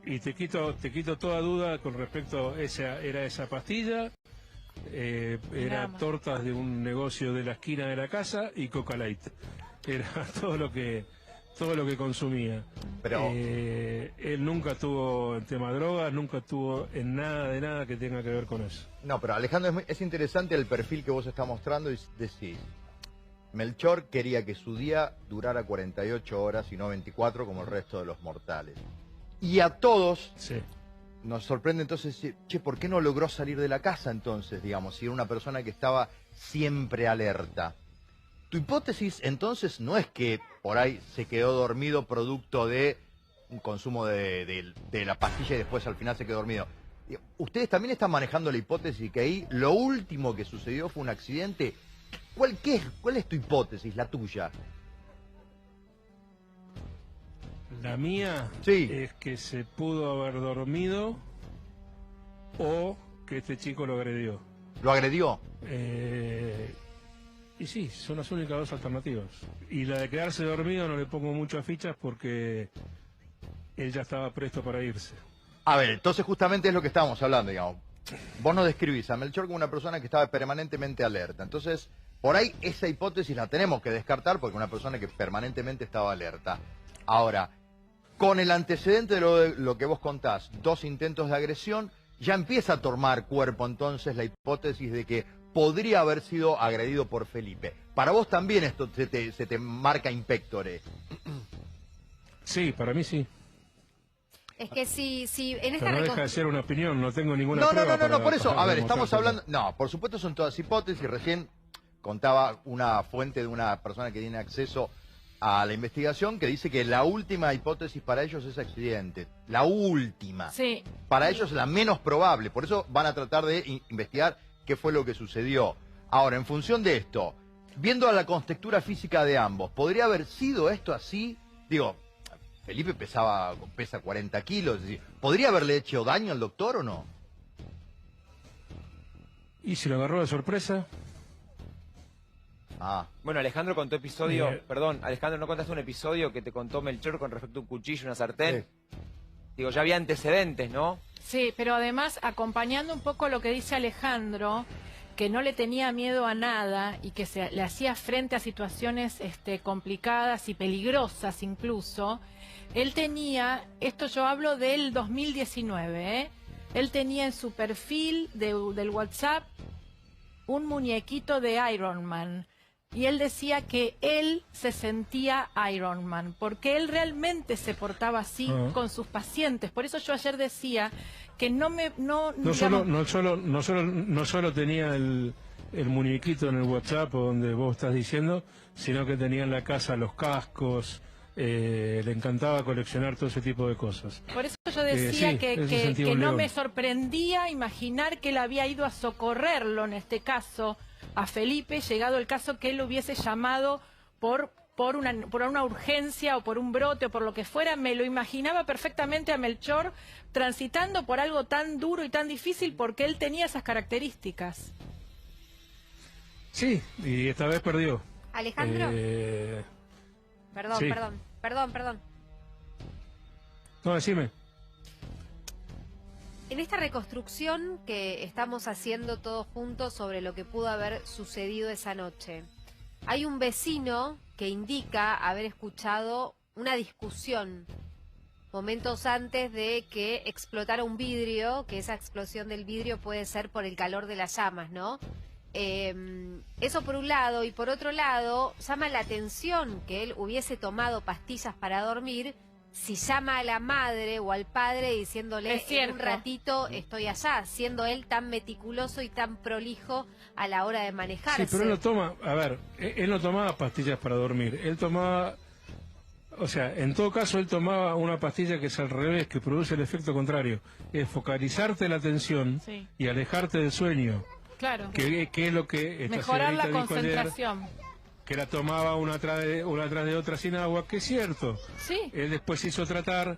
y te quito toda duda con respecto a esa pastilla, era tortas de un negocio de la esquina de la casa y Coca Light. Era todo lo que consumía. Pero él nunca estuvo en tema de drogas, nunca estuvo en nada que tenga que ver con eso. No, pero Alejandro, es interesante el perfil que vos estás mostrando, y decís, Melchor quería que su día durara 48 horas y no 24 como el resto de los mortales. Y a todos nos sorprende entonces, che, ¿por qué no logró salir de la casa entonces, digamos, si era una persona que estaba siempre alerta? Tu hipótesis entonces no es que por ahí se quedó dormido producto de un consumo de la pastilla y después al final se quedó dormido. Ustedes también están manejando la hipótesis que ahí lo último que sucedió fue un accidente. ¿Cuál es tu hipótesis, la tuya? La mía Sí. es que se pudo haber dormido o que este chico lo agredió. ¿Lo agredió? Y sí, son las únicas dos alternativas. Y la de quedarse dormido no le pongo muchas fichas porque él ya estaba presto para irse. A ver, entonces justamente es lo que estábamos hablando, digamos. Vos nos describís a Melchor como una persona que estaba permanentemente alerta. Entonces, por ahí esa hipótesis la tenemos que descartar porque una persona que permanentemente estaba alerta. Ahora, con el antecedente de lo que vos contás, 2 intentos de agresión, ya empieza a tomar cuerpo entonces la hipótesis de que podría haber sido agredido por Felipe. Para vos también esto se te marca impectore. Sí, para mí sí. Es que si en esta Pero no deja de ser una opinión, no tengo ninguna No, prueba no, por eso, para a ver, estamos demostrar hablando... No, por supuesto son todas hipótesis, recién contaba una fuente de una persona que tiene acceso a la investigación que dice que la última hipótesis para ellos es accidente. La última. Sí. Para ellos la menos probable, por eso van a tratar de investigar qué fue lo que sucedió. Ahora, en función de esto, viendo a la contextura física de ambos, ¿podría haber sido esto así? Digo, Felipe pesa 40 kilos, es decir, ¿podría haberle hecho daño al doctor o no? ¿Y si lo agarró de sorpresa? Bueno, Alejandro contó episodio, perdón, Alejandro, ¿no contaste un episodio que te contó Melchor con respecto a un cuchillo, una sartén? Sí. Digo, ya había antecedentes, ¿no? Sí, pero además, acompañando un poco lo que dice Alejandro, que no le tenía miedo a nada y que le hacía frente a situaciones complicadas y peligrosas incluso, él tenía, esto yo hablo del 2019, él tenía en su perfil del WhatsApp un muñequito de Iron Man. Y él decía que él se sentía Iron Man, porque él realmente se portaba así con sus pacientes. Por eso yo ayer decía que no solo tenía el muñequito en el WhatsApp donde vos estás diciendo, sino que tenía en la casa los cascos, le encantaba coleccionar todo ese tipo de cosas. Por eso yo decía sí, que no me sorprendía imaginar que él había ido a socorrerlo, en este caso, a Felipe, llegado el caso que él lo hubiese llamado por una urgencia o por un brote o por lo que fuera. Me lo imaginaba perfectamente a Melchor transitando por algo tan duro y tan difícil porque él tenía esas características. Sí, y esta vez perdió. Alejandro. Perdón, sí. Perdón. No, decime. En esta reconstrucción que estamos haciendo todos juntos sobre lo que pudo haber sucedido esa noche, hay un vecino que indica haber escuchado una discusión momentos antes de que explotara un vidrio, que esa explosión del vidrio puede ser por el calor de las llamas, ¿no? Eso por un lado, y por otro lado, llama la atención que él hubiese tomado pastillas para dormir. Si llama a la madre o al padre diciéndole en un ratito estoy allá, siendo él tan meticuloso y tan prolijo a la hora de manejarse. Sí, pero él no toma, a ver, él no tomaba pastillas para dormir, él tomaba, o sea, en todo caso él tomaba una pastilla que es al revés, que produce el efecto contrario, es focalizarte la atención y alejarte del sueño. Claro. Que es lo que esta mejorar la dijo concentración. Ayer, que la tomaba una tras de otra sin agua, que es cierto. Sí. Él después se hizo tratar,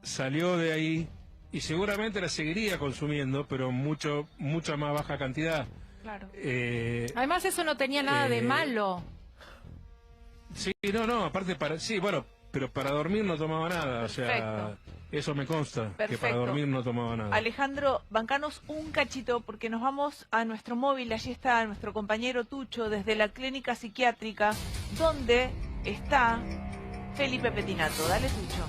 salió de ahí y seguramente la seguiría consumiendo, pero mucha más baja cantidad. Claro. Además eso no tenía nada de malo. Sí, no, aparte pero para dormir no tomaba nada. Perfecto. O sea, eso me consta, que para dormir no tomaba nada. Alejandro, bancanos un cachito porque nos vamos a nuestro móvil. Allí está nuestro compañero Tucho desde la clínica psiquiátrica donde está Felipe Pettinato. Dale, Tucho.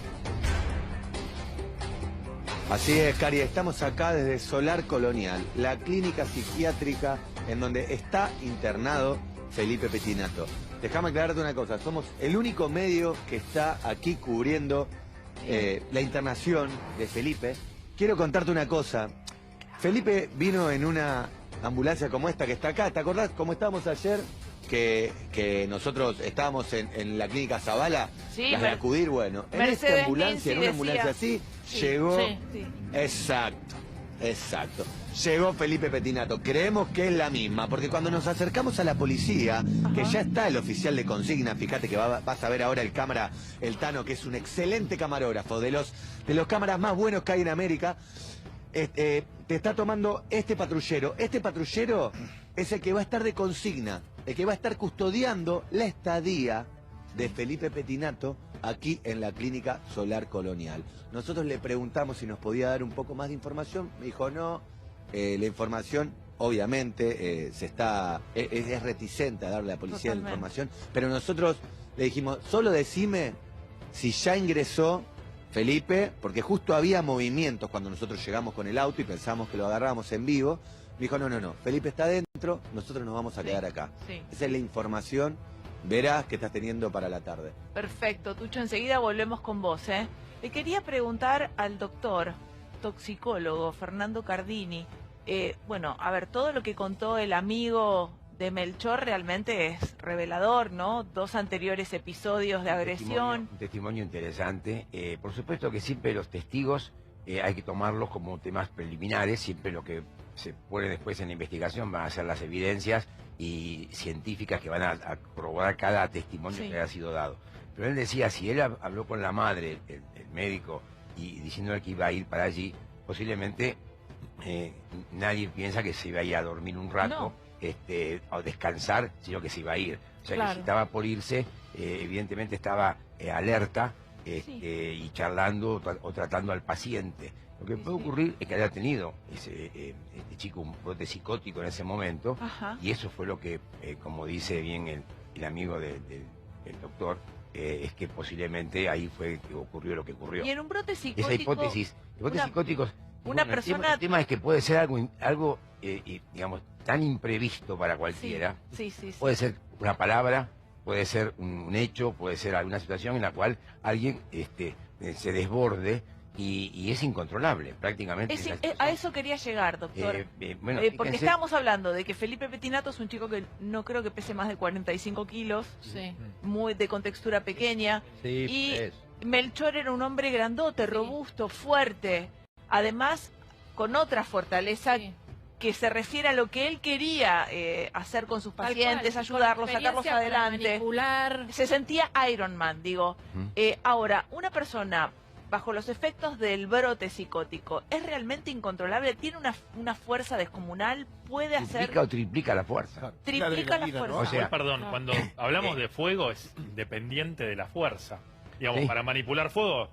Así es, Cari, estamos acá desde Solar Colonial, la clínica psiquiátrica en donde está internado Felipe Pettinato. Déjame aclararte una cosa, somos el único medio que está aquí cubriendo la internación de Felipe. Quiero contarte una cosa. Felipe vino en una ambulancia como esta que está acá. ¿Te acordás cómo estábamos ayer? Que nosotros estábamos en la clínica Zavala, sí, las de acudir, bueno. En esta ambulancia, en una ambulancia así, llegó... Sí. Exacto. Exacto. Llegó Felipe Pettinato. Creemos que es la misma, porque cuando nos acercamos a la policía, que ya está el oficial de consigna, fíjate que vas a ver ahora el cámara, el Tano, que es un excelente camarógrafo, de los cámaras más buenos que hay en América, te está tomando este patrullero. Este patrullero es el que va a estar de consigna, el que va a estar custodiando la estadía de Felipe Pettinato aquí en la Clínica Solar Colonial. Nosotros le preguntamos si nos podía dar un poco más de información, me dijo no, la información obviamente es reticente a darle a la policía la información, pero nosotros le dijimos, solo decime si ya ingresó Felipe, porque justo había movimientos cuando nosotros llegamos con el auto y pensamos que lo agarrábamos en vivo. Me dijo, no, Felipe está adentro, nosotros nos vamos a quedar acá. Sí. Esa es la información, verás, que estás teniendo para la tarde. Perfecto, Tucho, enseguida volvemos con vos, ¿eh? Le quería preguntar al doctor, toxicólogo, Fernando Cardini. Bueno, a ver, todo lo que contó el amigo de Melchor realmente es revelador, ¿no? 2 anteriores episodios de agresión. Un testimonio interesante. Por supuesto que siempre los testigos hay que tomarlos como temas preliminares, siempre lo que se pone después en la investigación van a ser las evidencias y científicas que van a corroborar cada testimonio que haya sido dado. Pero él decía, si él habló con la madre, el médico, y diciéndole que iba a ir para allí, posiblemente nadie piensa que se iba a ir a dormir un rato, o descansar, sino que se iba a ir. O sea, que si estaba por irse, evidentemente estaba alerta y charlando o tratando al paciente. Lo que puede ocurrir es que haya tenido este chico un brote psicótico en ese momento, y eso fue lo que, como dice bien el amigo del doctor, es que posiblemente ahí fue que ocurrió lo que ocurrió. Y en un brote psicótico... Esa hipótesis, brotes psicóticos... Una bueno, persona... El tema es que puede ser algo digamos, tan imprevisto para cualquiera. Sí. Puede ser una palabra, puede ser un hecho, puede ser alguna situación en la cual alguien se desborde y es incontrolable prácticamente. A eso quería llegar, doctor. Bueno, porque estábamos hablando de que Felipe Pettinato es un chico que no creo que pese más de 45 kilos, muy con textura pequeña, y Melchor era un hombre grandote, robusto, fuerte, además con otra fortaleza que se refiere a lo que él quería hacer con sus pacientes, ayudarlos, sacarlos adelante. Manipular. Se sentía Iron Man, digo. Ahora, una persona bajo los efectos del brote psicótico, ¿es realmente incontrolable? ¿Tiene una fuerza descomunal? ¿Puede hacer...? Triplica o triplica la fuerza. Triplica la fuerza. O sea, perdón, cuando hablamos de fuego es dependiente de la fuerza. Digamos, para manipular fuego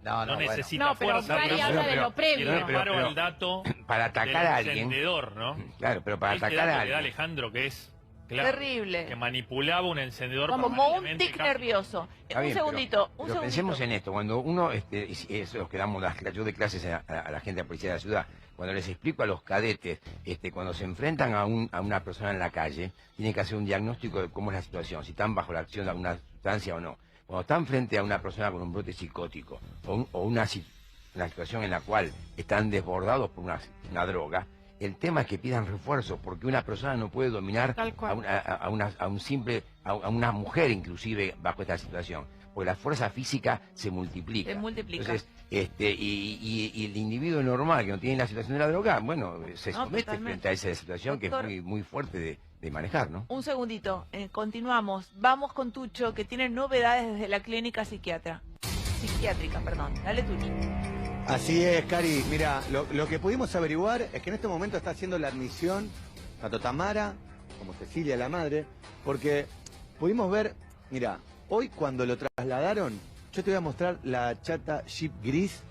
no necesita fuerza. Pero habla de lo previo. Y reparo el dato para atacar a alguien. Encendedor, ¿no? Claro, pero para atacar a alguien. Que da Alejandro, que es... Claro, terrible. Que manipulaba un encendedor como un tic nervioso. Un segundito. Pensemos en esto. Cuando uno, eso que damos yo de clases a la gente de la policía de la ciudad, cuando les explico a los cadetes, cuando se enfrentan a una persona en la calle, tienen que hacer un diagnóstico de cómo es la situación, si están bajo la acción de alguna sustancia o no. Cuando están frente a una persona con un brote psicótico o una situación en la cual están desbordados por una droga, el tema es que pidan refuerzo, porque una persona no puede dominar a una mujer inclusive bajo esta situación, porque la fuerza física se multiplica. Entonces, y el individuo normal que no tiene la situación de la droga, bueno, se somete frente a esa situación, doctor, que es muy fuerte de manejar, ¿no? Un segundito, continuamos. Vamos con Tucho, que tiene novedades desde la clínica psiquiátrica. Dale, Tucho. Así es, Cari. Mira, lo que pudimos averiguar es que en este momento está haciendo la admisión tanto Tamara como Cecilia, la madre, porque pudimos ver, mira, hoy cuando lo trasladaron, yo te voy a mostrar la chata Jeep gris,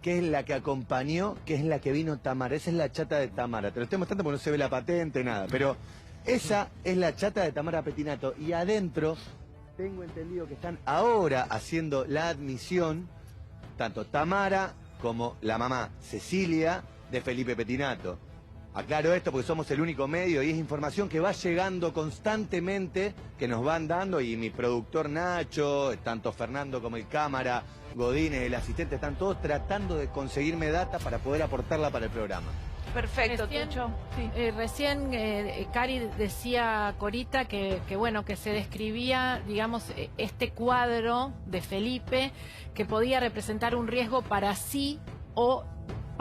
que es la que acompañó, que es la que vino Tamara. Esa es la chata de Tamara. Te lo estoy mostrando porque no se ve la patente, nada, pero esa es la chata de Tamara Pettinato. Y adentro, tengo entendido que están ahora haciendo la admisión, tanto Tamara como la mamá Cecilia de Felipe Pettinato. Aclaro esto porque somos el único medio y es información que va llegando constantemente, que nos van dando, y mi productor Nacho, tanto Fernando como el cámara, Godínez, el asistente, están todos tratando de conseguirme data para poder aportarla para el programa. Perfecto, Tucho. Recién Cari decía, Corita, que bueno, que se describía, digamos, este cuadro de Felipe que podía representar un riesgo para sí o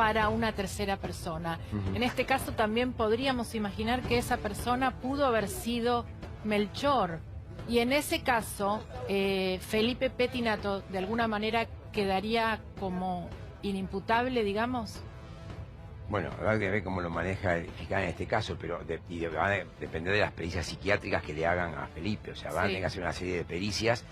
para una tercera persona. En este caso también podríamos imaginar que esa persona pudo haber sido Melchor. Y en ese caso, Felipe Pettinato de alguna manera quedaría como inimputable, digamos. Bueno, habrá que ver cómo lo maneja el fiscal en este caso, pero va a depender de las pericias psiquiátricas que le hagan a Felipe. O sea, van a tener que hacer una serie de pericias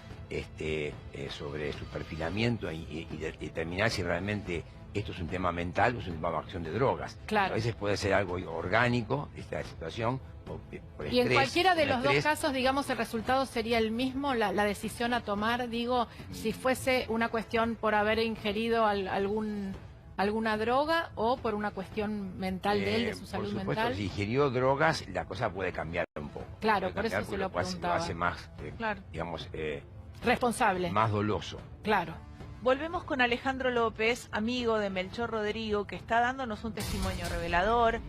sobre su perfilamiento y determinar si realmente esto es un tema mental o es un tema de acción de drogas. Claro. A veces puede ser algo orgánico, esta situación, por estrés, y en cualquiera de los estrés. dos casos, digamos, el resultado sería el mismo, la decisión a tomar, digo, si fuese una cuestión por haber ingerido alguna droga o por una cuestión mental de él, de su salud por supuesto, mental. si ingirió drogas, la cosa puede cambiar un poco. Claro, puede por eso cambiar se lo porque preguntaba. Lo hace más, Claro. digamos, responsable. más doloso. Claro. Volvemos con Alejandro López, amigo de Melchor Rodrigo, que está dándonos un testimonio revelador.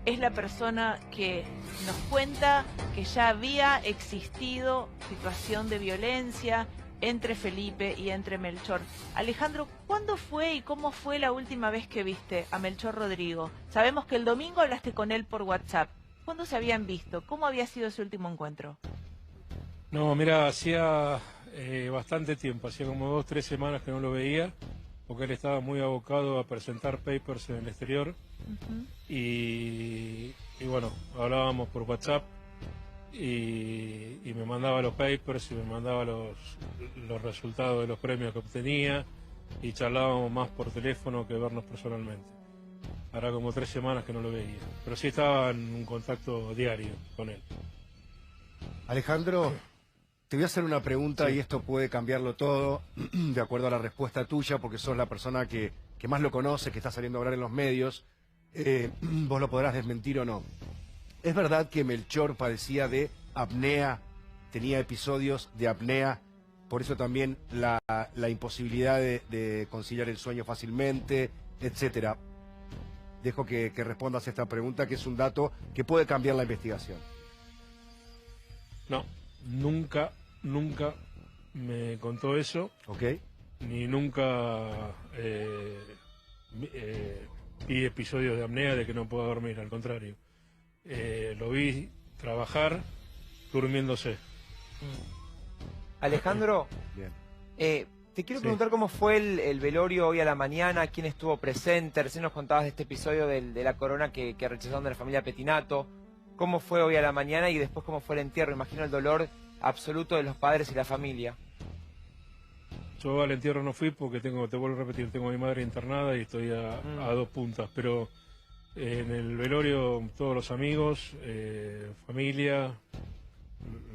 Es la persona que nos cuenta que ya había existido situación de violencia entre Felipe y entre Melchor. Alejandro, ¿cuándo fue y cómo fue la última vez que viste a Melchor Rodrigo? Sabemos que el domingo hablaste con él por WhatsApp. ¿Cuándo se habían visto? ¿Cómo había sido ese último encuentro? No, mira, hacía bastante tiempo, hacía como 2 o 3 semanas que no lo veía, porque él estaba muy abocado a presentar papers en el exterior. Y bueno, hablábamos por WhatsApp y me mandaba los papers y me mandaba los resultados de los premios que obtenía y charlábamos más por teléfono que vernos personalmente. Hará como 3 semanas que no lo veía, pero sí estaba en un contacto diario con él. Alejandro, te voy a hacer una pregunta y esto puede cambiarlo todo de acuerdo a la respuesta tuya, porque sos la persona que más lo conoce, que está saliendo a hablar en los medios. Vos lo podrás desmentir o no. ¿Es verdad que Melchor padecía de apnea, tenía episodios de apnea, por eso también la imposibilidad de conciliar el sueño fácilmente, etcétera? Dejo que respondas a esta pregunta, que es un dato que puede cambiar la investigación. No, nunca me contó eso. Ok. Ni nunca vi episodios de apnea de que no pueda dormir, al contrario. Lo vi trabajar durmiéndose. Alejandro, Bien. te quiero preguntar cómo fue el velorio hoy a la mañana, quién estuvo presente. Recién nos contabas de este episodio de la corona que rechazaron de la familia Pettinato. ¿Cómo fue hoy a la mañana y después cómo fue el entierro? Imagino el dolor absoluto de los padres y la familia. Yo al entierro no fui porque te vuelvo a repetir, tengo a mi madre internada y estoy a 2 puntas, pero en el velorio todos los amigos, familia,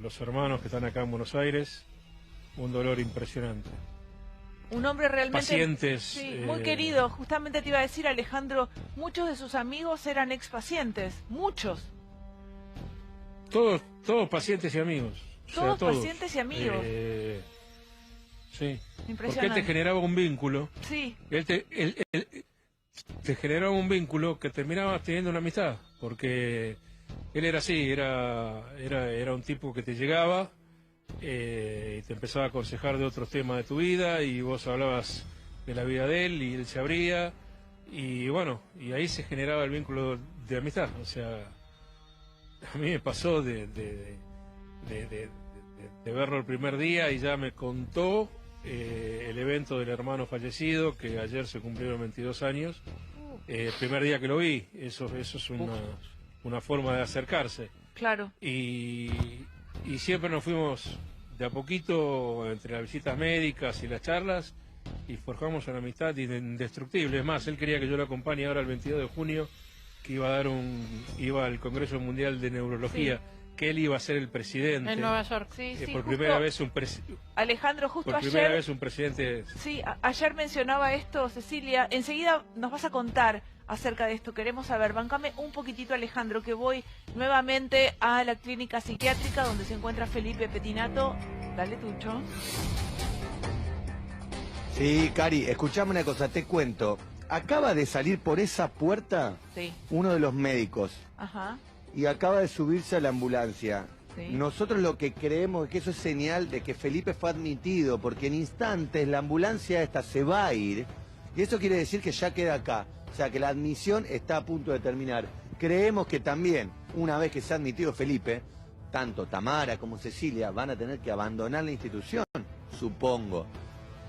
los hermanos que están acá en Buenos Aires, un dolor impresionante. Un hombre realmente pacientes, sí, muy querido. Justamente te iba a decir, Alejandro, muchos de sus amigos eran expacientes, muchos. Todos pacientes y amigos. Todos pacientes y amigos. Sí, porque Impresionante. él te generaba un vínculo. Sí. Él te generaba un vínculo que terminabas teniendo una amistad, porque él era así, era un tipo que te llegaba y te empezaba a aconsejar de otros temas de tu vida y vos hablabas de la vida de él y él se abría y bueno, y ahí se generaba el vínculo de amistad. O sea, a mí me pasó de verlo el primer día y ya me contó el evento del hermano fallecido, que ayer se cumplieron 22 años. El primer día que lo vi, eso es una forma de acercarse. Claro. Y siempre nos fuimos de a poquito entre las visitas médicas y las charlas y forjamos una amistad indestructible. Es más, él quería que yo lo acompañe ahora el 22 de junio, que iba al Congreso Mundial de Neurología. Sí. Que él iba a ser el presidente. En Nueva York. Sí, sí, por primera vez Alejandro, justo por ayer... primera vez un presidente... Sí, ayer mencionaba esto, Cecilia. Enseguida nos vas a contar acerca de esto. Queremos saber. Bancame un poquitito, Alejandro, que voy nuevamente a la clínica psiquiátrica donde se encuentra Felipe Pettinato. Dale, Tucho. Sí, Cari, escuchame una cosa, te cuento. Acaba de salir por esa puerta uno de los médicos. Ajá. Y acaba de subirse a la ambulancia. Sí. Nosotros lo que creemos es que eso es señal de que Felipe fue admitido, porque en instantes la ambulancia esta se va a ir, y eso quiere decir que ya queda acá. O sea que la admisión está a punto de terminar. Creemos que también, una vez que se ha admitido Felipe, tanto Tamara como Cecilia van a tener que abandonar la institución, supongo.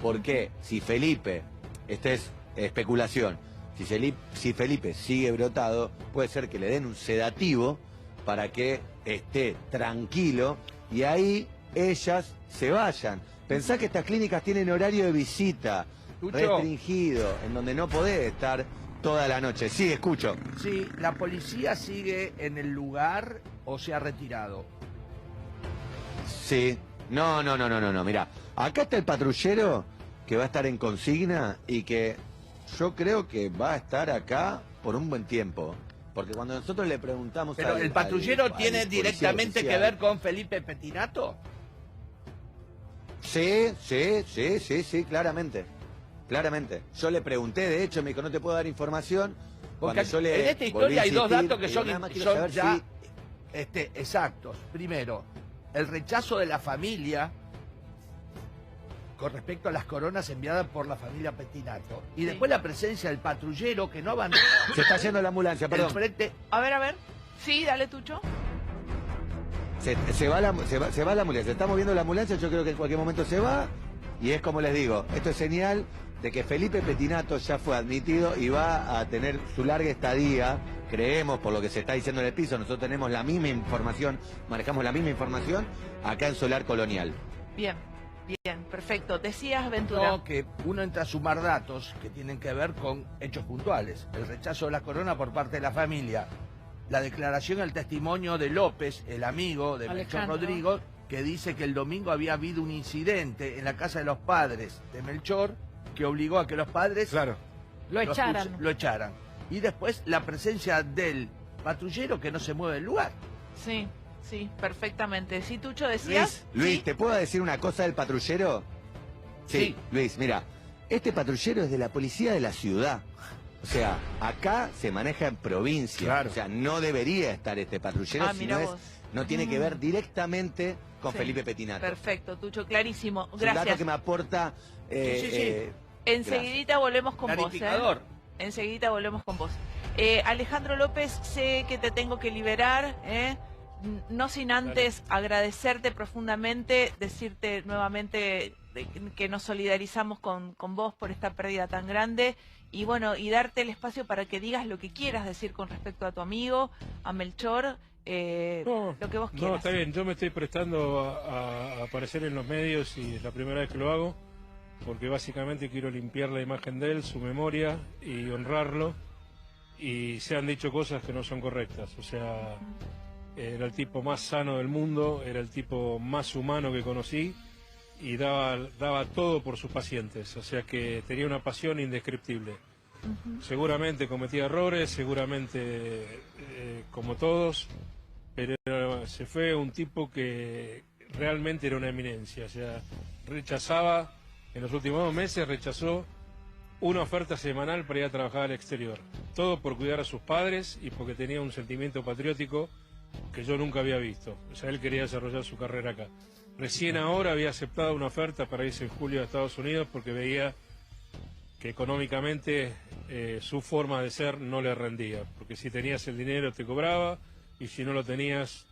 Porque si Felipe, esta es especulación, si Felipe sigue brotado, puede ser que le den un sedativo para que esté tranquilo y ahí ellas se vayan. Pensá que estas clínicas tienen horario de visita restringido, en donde no podés estar toda la noche. Sí, escucho. Sí, la policía sigue en el lugar o se ha retirado. Sí. No, mirá. Acá está el patrullero que va a estar en consigna y que yo creo que va a estar acá por un buen tiempo. Porque cuando nosotros le preguntamos... Pero el patrullero tiene directamente que ver con Felipe Pettinato. Sí, claramente. Claramente. Yo le pregunté, de hecho, me dijo, no te puedo dar información. Porque yo le en esta historia hay dos datos que son ya si... exactos. Primero, el rechazo de la familia con respecto a las coronas enviadas por la familia Pettinato. Y después la presencia del patrullero que no abandona. Se está yendo la ambulancia, perdón. A ver. Sí, dale, Tucho. Se va la ambulancia, se está moviendo la ambulancia, yo creo que en cualquier momento se va. Y es como les digo, esto es señal de que Felipe Pettinato ya fue admitido y va a tener su larga estadía, creemos, por lo que se está diciendo en el piso, nosotros tenemos la misma información, manejamos la misma información acá en Solar Colonial. Bien, perfecto. Decías, Ventura. No, que uno entra a sumar datos que tienen que ver con hechos puntuales. El rechazo de la corona por parte de la familia, la declaración, el testimonio de López, el amigo de Melchor Rodrigo, que dice que el domingo había habido un incidente en la casa de los padres de Melchor que obligó a que los padres lo echaran. Y después la presencia del patrullero que no se mueve del lugar. Sí, perfectamente. Sí, Tucho, decías. Luis, ¿sí? ¿te puedo decir una cosa del patrullero? Sí, Luis, mira, este patrullero es de la policía de la ciudad. O sea, acá se maneja en provincia. O sea, no debería estar este patrullero si no tiene que ver directamente con Felipe Pettinato. Perfecto, Tucho, clarísimo. Gracias. Es un dato que me aporta... Enseguidita volvemos con vos. Enseguidita volvemos con vos. Alejandro López, sé que te tengo que liberar, no sin antes agradecerte profundamente, decirte nuevamente que nos solidarizamos con vos por esta pérdida tan grande y bueno, y darte el espacio para que digas lo que quieras decir con respecto a tu amigo, a Melchor, lo que vos quieras. No, está bien, yo me estoy prestando a aparecer en los medios y es la primera vez que lo hago, porque básicamente quiero limpiar la imagen de él, su memoria y honrarlo, y se han dicho cosas que no son correctas, o sea, era el tipo más sano del mundo, era el tipo más humano que conocí y daba todo por sus pacientes, o sea que tenía una pasión indescriptible. Seguramente cometía errores, seguramente como todos, pero se fue un tipo que realmente era una eminencia, o sea, rechazaba, en los últimos meses rechazó una oferta semanal para ir a trabajar al exterior, todo por cuidar a sus padres y porque tenía un sentimiento patriótico que yo nunca había visto, o sea, él quería desarrollar su carrera acá. Recién ahora había aceptado una oferta para irse en julio a Estados Unidos porque veía que económicamente su forma de ser no le rendía, porque si tenías el dinero te cobraba y si no lo tenías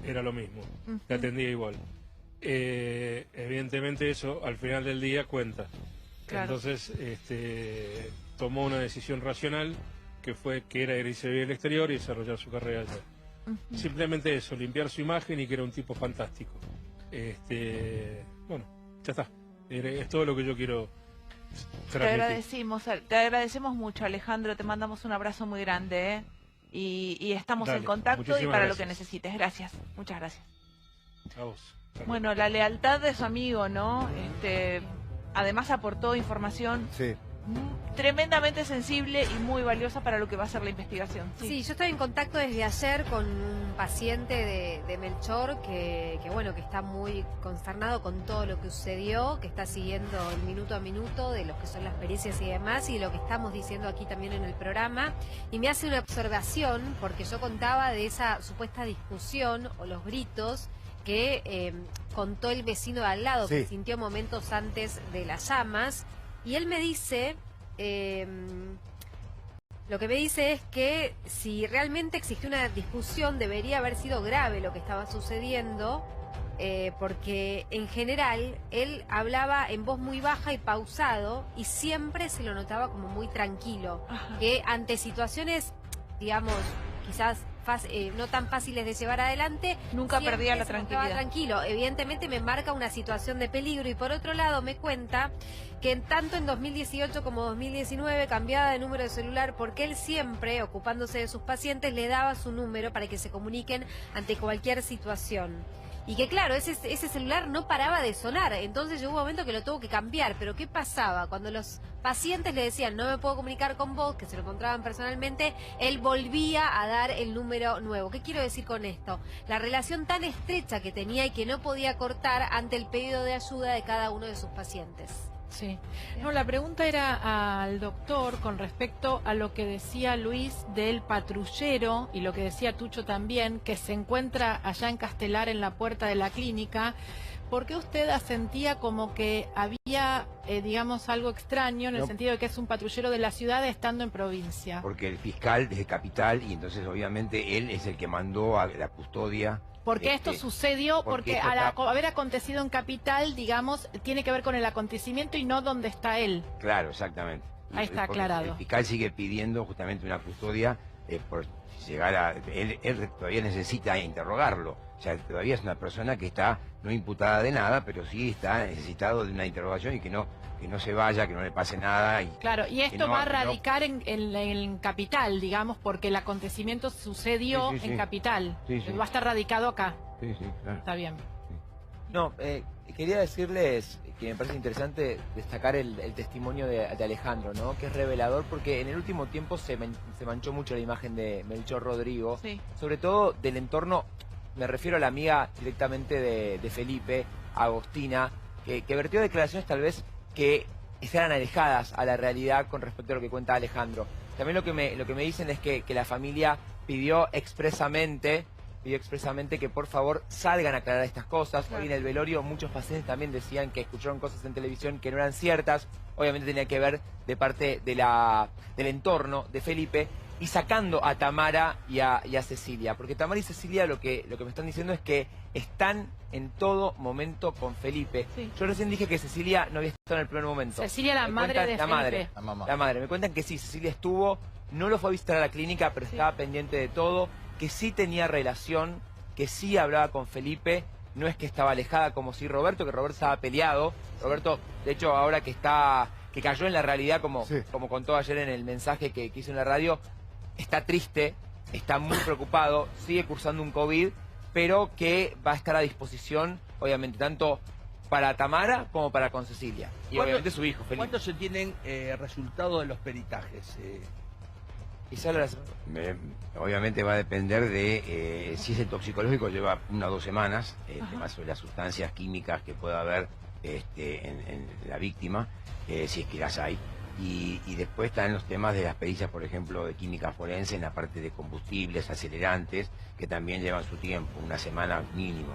era lo mismo, te atendía igual. Evidentemente eso al final del día cuenta. Entonces tomó una decisión racional que fue que era irse a vivir al exterior y desarrollar su carrera allá. Simplemente eso, limpiar su imagen y que era un tipo fantástico. Bueno, ya está. Es todo lo que yo quiero transmitir. Te agradecemos mucho, Alejandro. Te mandamos un abrazo muy grande, y estamos en contacto y para lo que necesites. Gracias, muchas gracias. A vos. Bueno, la lealtad de su amigo, ¿no? Además aportó información tremendamente sensible y muy valiosa para lo que va a ser la investigación. Sí, yo estoy en contacto desde ayer con un paciente de Melchor que bueno, que está muy consternado con todo lo que sucedió, que está siguiendo el minuto a minuto de lo que son las pericias y demás, y lo que estamos diciendo aquí también en el programa, y me hace una observación, porque yo contaba de esa supuesta discusión o los gritos que contó el vecino de al lado, que sintió momentos antes de las llamas, y él me dice Lo que me dice es que si realmente existió una discusión, debería haber sido grave lo que estaba sucediendo, porque en general él hablaba en voz muy baja y pausado y siempre se lo notaba como muy tranquilo, que ante situaciones, digamos, quizás no tan fáciles de llevar adelante, nunca perdía la se tranquilidad. mostraba tranquilo. Evidentemente me marca una situación de peligro y por otro lado me cuenta que tanto en 2018 como 2019 cambiaba de número de celular porque él siempre, ocupándose de sus pacientes, le daba su número para que se comuniquen ante cualquier situación. Y que claro, ese celular no paraba de sonar, entonces llegó un momento que lo tuvo que cambiar. Pero ¿qué pasaba? Cuando los pacientes le decían no me puedo comunicar con vos, que se lo encontraban personalmente, él volvía a dar el número nuevo. ¿Qué quiero decir con esto? La relación tan estrecha que tenía y que no podía cortar ante el pedido de ayuda de cada uno de sus pacientes. Sí. No, la pregunta era al doctor con respecto a lo que decía Luis del patrullero y lo que decía Tucho también, que se encuentra allá en Castelar en la puerta de la clínica. ¿Por qué usted sentía como que había, digamos, algo extraño en el sentido de que es un patrullero de la ciudad estando en provincia? Porque el fiscal desde Capital, y entonces obviamente él es el que mandó a la custodia. Porque esto sucedió, porque al haber acontecido en Capital, digamos, tiene que ver con el acontecimiento y no donde está él. Claro, exactamente. Ahí está aclarado. El fiscal sigue pidiendo justamente una custodia por llegar a... Él todavía necesita interrogarlo. O sea, todavía es una persona que está no imputada de nada, pero sí está necesitado de una interrogación y que no se vaya, que no le pase nada. Claro, y esto va a radicar en Capital, digamos, porque el acontecimiento sucedió en Capital. Va a estar radicado acá. Sí, claro. Está bien. No, quería decirles que me parece interesante destacar el testimonio de Alejandro, ¿no? Que es revelador porque en el último tiempo se manchó mucho la imagen de Melchor Rodrigo, sobre todo del entorno, me refiero a la amiga directamente de Felipe, Agostina, que vertió declaraciones tal vez que estaban alejadas a la realidad con respecto a lo que cuenta Alejandro. También lo que me dicen es que la familia pidió expresamente que por favor salgan a aclarar estas cosas. Hoy en el velorio muchos pacientes también decían que escucharon cosas en televisión que no eran ciertas. Obviamente tenía que ver de parte del entorno de Felipe y sacando a Tamara y a Cecilia. Porque Tamara y Cecilia lo que me están diciendo es que están en todo momento con Felipe. Yo recién dije que Cecilia no había estado en el primer momento. Cecilia, la madre de Felipe. La madre. Me cuentan que sí, Cecilia estuvo, no lo fue a visitar a la clínica, pero estaba pendiente de todo, que sí tenía relación, que sí hablaba con Felipe, no es que estaba alejada como si Roberto, que Roberto estaba peleado. Roberto, de hecho, ahora que cayó en la realidad, como contó ayer en el mensaje que hizo en la radio, está triste, está muy preocupado, sigue cursando un COVID, pero que va a estar a disposición, obviamente, tanto para Tamara como para con Cecilia. Y obviamente su hijo, Felipe. ¿Cuántos se tienen resultados de los peritajes? Obviamente va a depender de si es el toxicológico, lleva 1 o 2 semanas, más sobre las sustancias químicas que pueda haber en la víctima, si es que las hay. Y después están los temas de las pericias, por ejemplo, de química forense en la parte de combustibles, acelerantes, que también llevan su tiempo, 1 semana mínimo.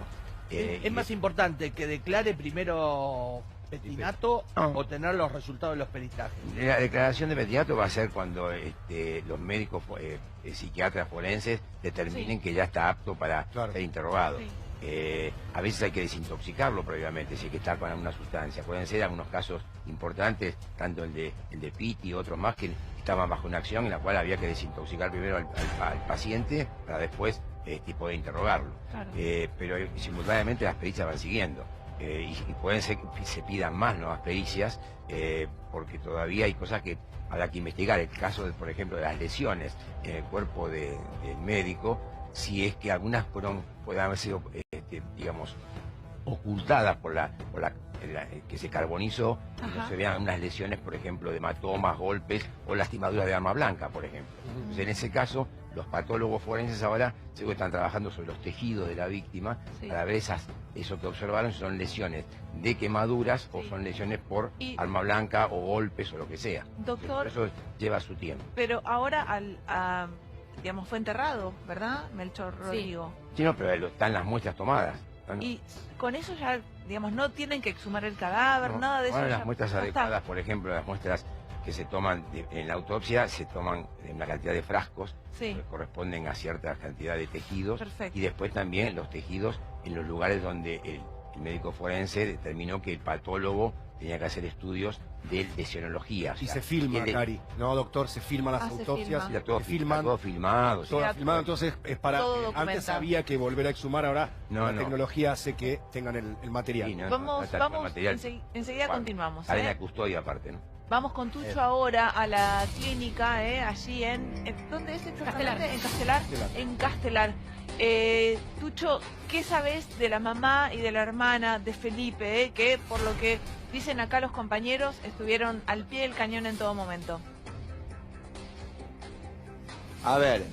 ¿Es más importante que declare primero Pettinato o tener los resultados de los peritajes? La declaración de Pettinato va a ser cuando los médicos psiquiatras forenses determinen que ya está apto para ser interrogado. A veces hay que desintoxicarlo previamente, si hay que estar con alguna sustancia. Pueden ser algunos casos importantes, tanto el de Pitti y otros más, que estaban bajo una acción en la cual había que desintoxicar primero al paciente para después poder interrogarlo. Pero simultáneamente las pericias van siguiendo. Y pueden ser que se pidan más nuevas pericias, porque todavía hay cosas que habrá que investigar. El caso, por ejemplo, de las lesiones en el cuerpo del médico, si es que algunas pueden haber sido, digamos, ocultadas por la que se carbonizó, y no se vean unas lesiones, por ejemplo, de hematomas, golpes o lastimaduras de arma blanca, por ejemplo. Entonces, en ese caso, los patólogos forenses ahora están trabajando sobre los tejidos de la víctima para ver eso que observaron, si son lesiones de quemaduras o son lesiones por arma blanca o golpes o lo que sea. Doctor, eso lleva su tiempo. Pero ahora digamos, fue enterrado, ¿verdad? Melchor Rodrigo. Sí, no, pero están las muestras tomadas. Y con eso ya, digamos, no tienen que exhumar el cadáver, nada de eso. Las muestras adecuadas, por ejemplo, las muestras que se toman, en la autopsia se toman una cantidad de frascos Sí. que corresponden a cierta cantidad de tejidos. Perfecto. Y después también los tejidos en los lugares donde el médico forense determinó que el patólogo tenía que hacer estudios de lesionología. Y se filma, Cari, ¿no, doctor? Se filman las autopsias, filma. Todo se filman. todo filmado. Todo filmado, entonces es para... antes había que volver a exhumar, ahora la tecnología hace que tengan el material. Sí, no, Vamos, material. enseguida continuamos. Sale en la custodia aparte, ¿no? Vamos con Tucho ahora a la clínica, allí ¿dónde es exactamente? En Castelar. En Castelar. Tucho, ¿qué sabes de la mamá y de la hermana de Felipe? Que por lo que dicen acá los compañeros, estuvieron al pie del cañón en todo momento. A ver,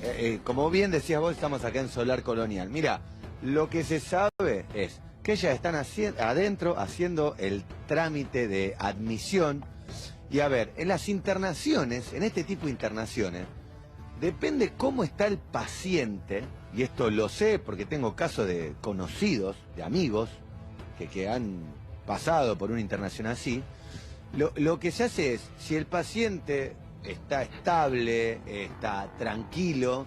como bien decías vos, estamos acá en Solar Colonial. Mira, lo que se sabe es que ellas están adentro haciendo el trámite de admisión. Y a ver, en las internaciones, en este tipo de internaciones, depende cómo está el paciente, y esto lo sé porque tengo casos de conocidos, de amigos, que han pasado por una internación así, lo que se hace es, si el paciente está estable, está tranquilo,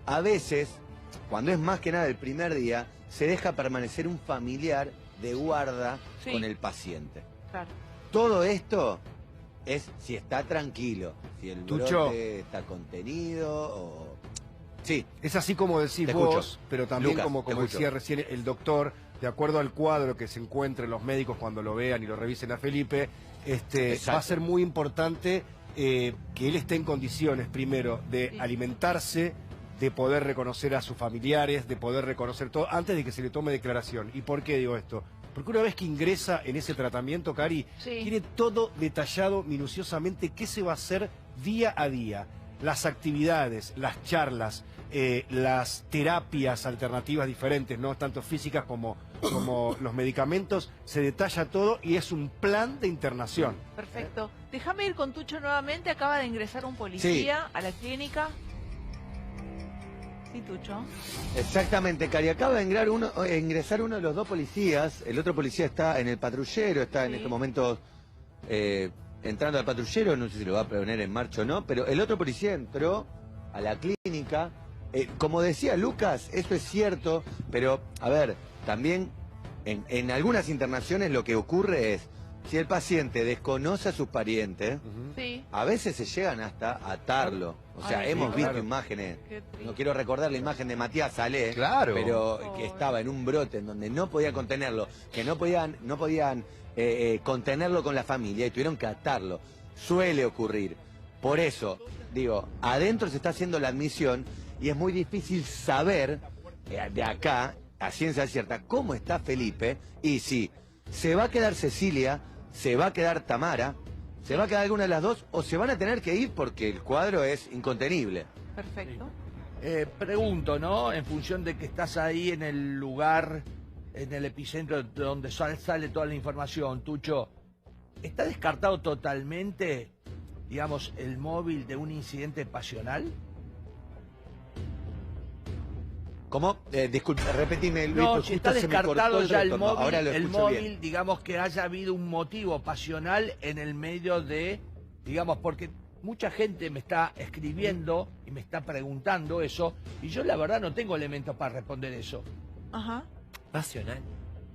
a veces, cuando es más que nada el primer día, se deja permanecer un familiar de guarda con el paciente. Claro. Todo esto es si está tranquilo, si el Tucho, brote está contenido o... Sí. Es así como decís Te vos, escucho. pero también Lucas, como te escucho. decía recién el doctor, de acuerdo al cuadro que se encuentren los médicos cuando lo vean y lo revisen a Felipe, va a ser muy importante que él esté en condiciones, primero, de alimentarse, de poder reconocer a sus familiares, de poder reconocer todo, antes de que se le tome declaración. ¿Y por qué digo esto? Porque una vez que ingresa en ese tratamiento, Cari, tiene todo detallado minuciosamente qué se va a hacer día a día. Las actividades, las charlas, las terapias alternativas diferentes, no tanto físicas como los medicamentos, se detalla todo y es un plan de internación. Perfecto. Déjame ir con Tucho nuevamente. Acaba de ingresar un policía a la clínica. Sí, Tucho. Exactamente, Cari. Acaba de ingresar uno de los dos policías. El otro policía está en el patrullero, está en este momento entrando al patrullero. No sé si lo va a poner en marcha o no, pero el otro policía entró a la clínica. Como decía Lucas, esto es cierto, pero a ver, también en algunas internaciones lo que ocurre es, si el paciente desconoce a sus parientes, a veces se llegan hasta atarlo. O sea, hemos visto imágenes, no quiero recordar la imagen de Matías Salé, pero que estaba en un brote en donde no podía contenerlo, que no podían contenerlo con la familia y tuvieron que atarlo. Suele ocurrir. Por eso, digo, adentro se está haciendo la admisión y es muy difícil saber de acá, a ciencia cierta, cómo está Felipe y si se va a quedar Cecilia, se va a quedar Tamara, se va a quedar alguna de las dos o se van a tener que ir porque el cuadro es incontenible. Perfecto. Pregunto, ¿no? En función de que estás ahí en el lugar, en el epicentro donde sale toda la información, Tucho, ¿está descartado totalmente, digamos, el móvil de un incidente pasional? ¿Cómo? Disculpe, repetime, Luis. No, si está descartado ya el móvil, ahora lo escucho bien. digamos que haya habido un motivo pasional en el medio de, digamos, porque mucha gente me está escribiendo y me está preguntando eso, y yo la verdad no tengo elementos para responder eso. Ajá. Pasional.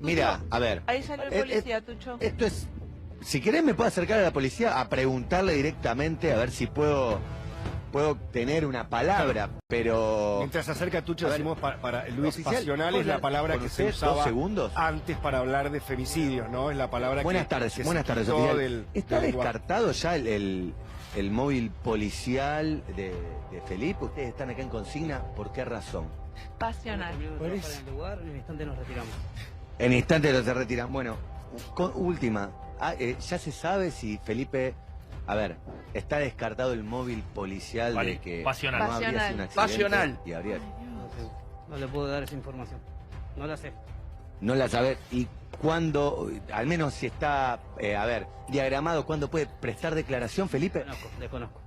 Mira, a ver. Ahí salió el policía, Tucho. Esto es... Si querés me puedo acercar a la policía a preguntarle directamente a ver si puedo tener una palabra, pero... Mientras se acerca Tucho, decimos para Luis, oficial, pasional es la palabra que se usaba 2 segundos antes para hablar de femicidios, ¿no? Es la palabra buenas tardes, oficial. ¿Está descartado ya el móvil policial de Felipe? ¿Ustedes están acá en consigna? ¿Por qué razón? Pasional. En el lugar, en instante nos retiramos. En instante se retiran. Bueno, última. ¿Ya se sabe si Felipe... A ver, está descartado el móvil policial de que pasional. no habría sido un accidente? Pasional. Y habría... No le puedo dar esa información. No la sé. No la sabe. ¿Y cuándo, al menos si está, diagramado, cuándo puede prestar declaración, Felipe? Desconozco.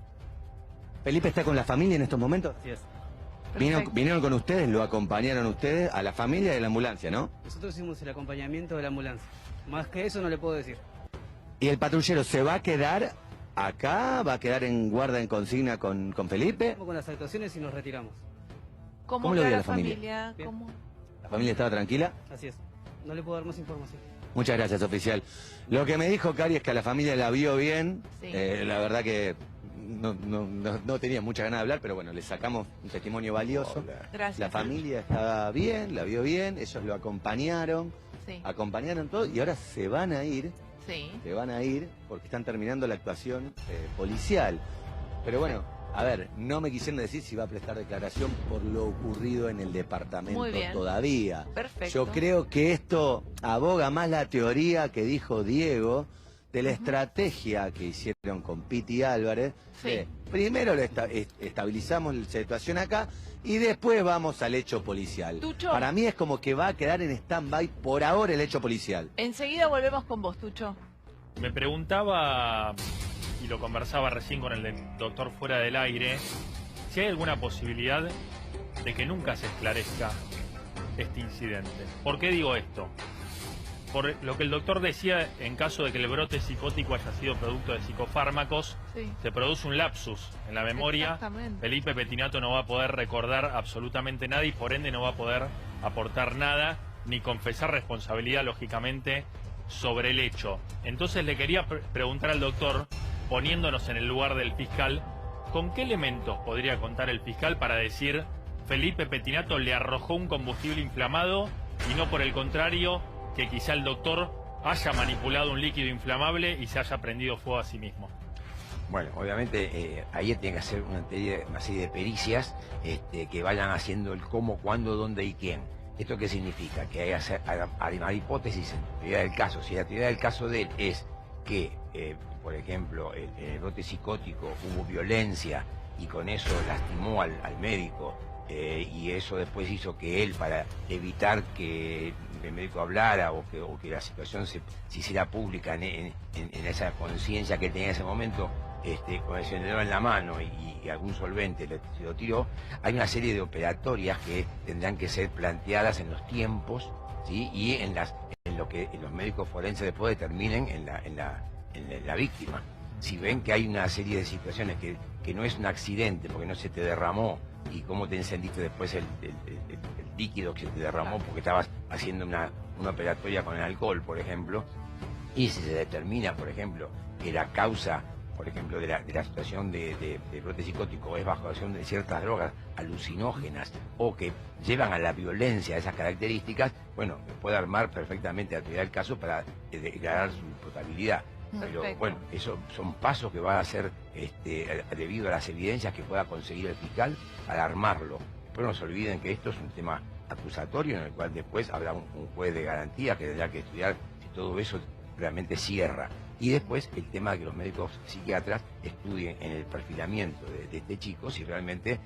¿Felipe está con la familia en estos momentos? Así es. ¿Vinieron con ustedes? ¿Lo acompañaron ustedes a la familia de la ambulancia, no? Nosotros hicimos el acompañamiento de la ambulancia. Más que eso no le puedo decir. ¿Y el patrullero se va a quedar acá? ¿Va a quedar en guarda en consigna con Felipe? Vamos con las actuaciones y nos retiramos. ¿Cómo lo vio la familia? ¿Cómo? ¿La familia estaba tranquila? Así es. No le puedo dar más información. Muchas gracias, oficial. Lo que me dijo Cari es que a la familia la vio bien. Sí. La verdad que no tenía mucha ganas de hablar, pero bueno, le sacamos un testimonio valioso. Gracias. La familia estaba bien, la vio bien, ellos lo acompañaron, Sí. acompañaron todo y ahora se van a ir. Sí. Se van a ir porque están terminando la actuación policial. Pero bueno, a ver, no me quisieron decir si va a prestar declaración por lo ocurrido en el departamento Muy bien. todavía. Perfecto. Yo creo que esto aboga más la teoría que dijo Diego de la estrategia que hicieron con Piti Álvarez. Sí. Primero estabilizamos la situación acá y después vamos al hecho policial. Tucho. Para mí es como que va a quedar en stand-by por ahora el hecho policial. Enseguida volvemos con vos, Tucho. Me preguntaba, y lo conversaba recién con el doctor fuera del aire, si hay alguna posibilidad de que nunca se esclarezca este incidente. ¿Por qué digo esto? Por lo que el doctor decía, en caso de que el brote psicótico haya sido producto de psicofármacos, Sí. se produce un lapsus en la memoria. Exactamente. Felipe Pettinato no va a poder recordar absolutamente nada y por ende no va a poder aportar nada ni confesar responsabilidad, lógicamente, sobre el hecho. Entonces le quería preguntar al doctor, poniéndonos en el lugar del fiscal, ¿con qué elementos podría contar el fiscal para decir Felipe Pettinato le arrojó un combustible inflamado y no por el contrario que quizá el doctor haya manipulado un líquido inflamable y se haya prendido fuego a sí mismo? Bueno, obviamente ahí tiene que hacer una serie de pericias que vayan haciendo el cómo, cuándo, dónde y quién. ¿Esto qué significa? Que hay que armar hipótesis en la teoría del caso. Si la teoría del caso de él es que, por ejemplo, en el brote psicótico hubo violencia y con eso lastimó al médico, y eso después hizo que él, para evitar que el médico hablara o que la situación se hiciera pública en esa conciencia que tenía en ese momento, con el encendedor en la mano y algún solvente se lo tiró, hay una serie de operatorias que tendrán que ser planteadas en los tiempos, ¿sí? Y en lo que los médicos forenses después determinen en la víctima. Si ven que hay una serie de situaciones que no es un accidente porque no se te derramó y cómo te encendiste después el líquido que se te derramó porque estabas haciendo una operatoria con el alcohol, por ejemplo, y si se determina, por ejemplo, que la causa, por ejemplo, de la situación de brote psicótico es bajo acción de ciertas drogas alucinógenas o que llevan a la violencia esas características, bueno, puede armar perfectamente la teoría del caso para declarar su imputabilidad. Pero bueno, esos son pasos que va a hacer debido a las evidencias que pueda conseguir el fiscal al armarlo. Pero no se olviden que esto es un tema acusatorio en el cual después habrá un juez de garantía que tendrá que estudiar si todo eso realmente cierra. Y después el tema de que los médicos psiquiatras estudien en el perfilamiento de este chico si realmente,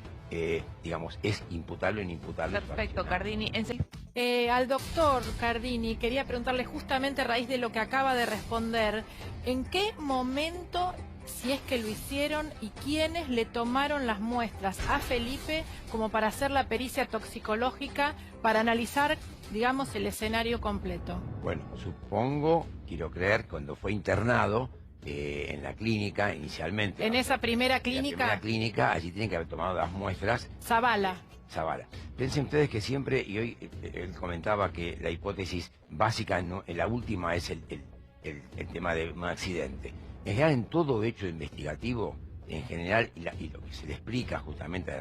digamos, es imputable o inimputable. Perfecto, Cardini. Al doctor Cardini quería preguntarle justamente a raíz de lo que acaba de responder, ¿en qué momento, si es que lo hicieron, y quiénes le tomaron las muestras a Felipe como para hacer la pericia toxicológica para analizar, digamos, el escenario completo? Bueno, supongo, quiero creer, cuando fue internado en la clínica inicialmente. En esa primera clínica. En la primera clínica, allí tienen que haber tomado las muestras. Zavala. Piensen ustedes que siempre, y hoy él comentaba que la hipótesis básica, ¿no?, la última es el tema de un accidente. En general, en todo hecho investigativo, en general, y lo que se le explica justamente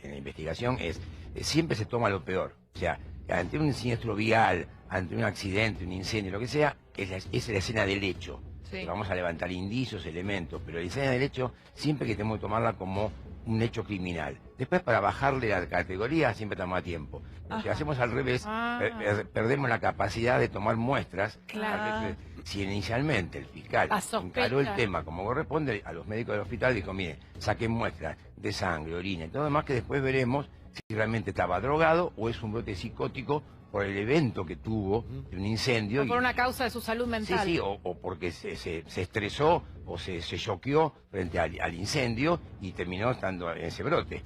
en la investigación es, siempre se toma lo peor. O sea, ante un siniestro vial, ante un accidente, un incendio, lo que sea, es la escena del hecho. Sí. Vamos a levantar indicios, elementos, pero la escena del hecho siempre que tenemos que tomarla como un hecho criminal. Después, para bajarle la categoría, siempre toma tiempo. Si hacemos al revés, perdemos la capacidad de tomar muestras. Claro. Si inicialmente el fiscal encaró el tema como corresponde, a los médicos del hospital dijo, mire, saquen muestras de sangre, orina y todo lo demás, que después veremos si realmente estaba drogado o es un brote psicótico por el evento que tuvo de un incendio. O por una causa de su salud mental. Sí, o porque se estresó o se choqueó frente al incendio y terminó estando en ese brote.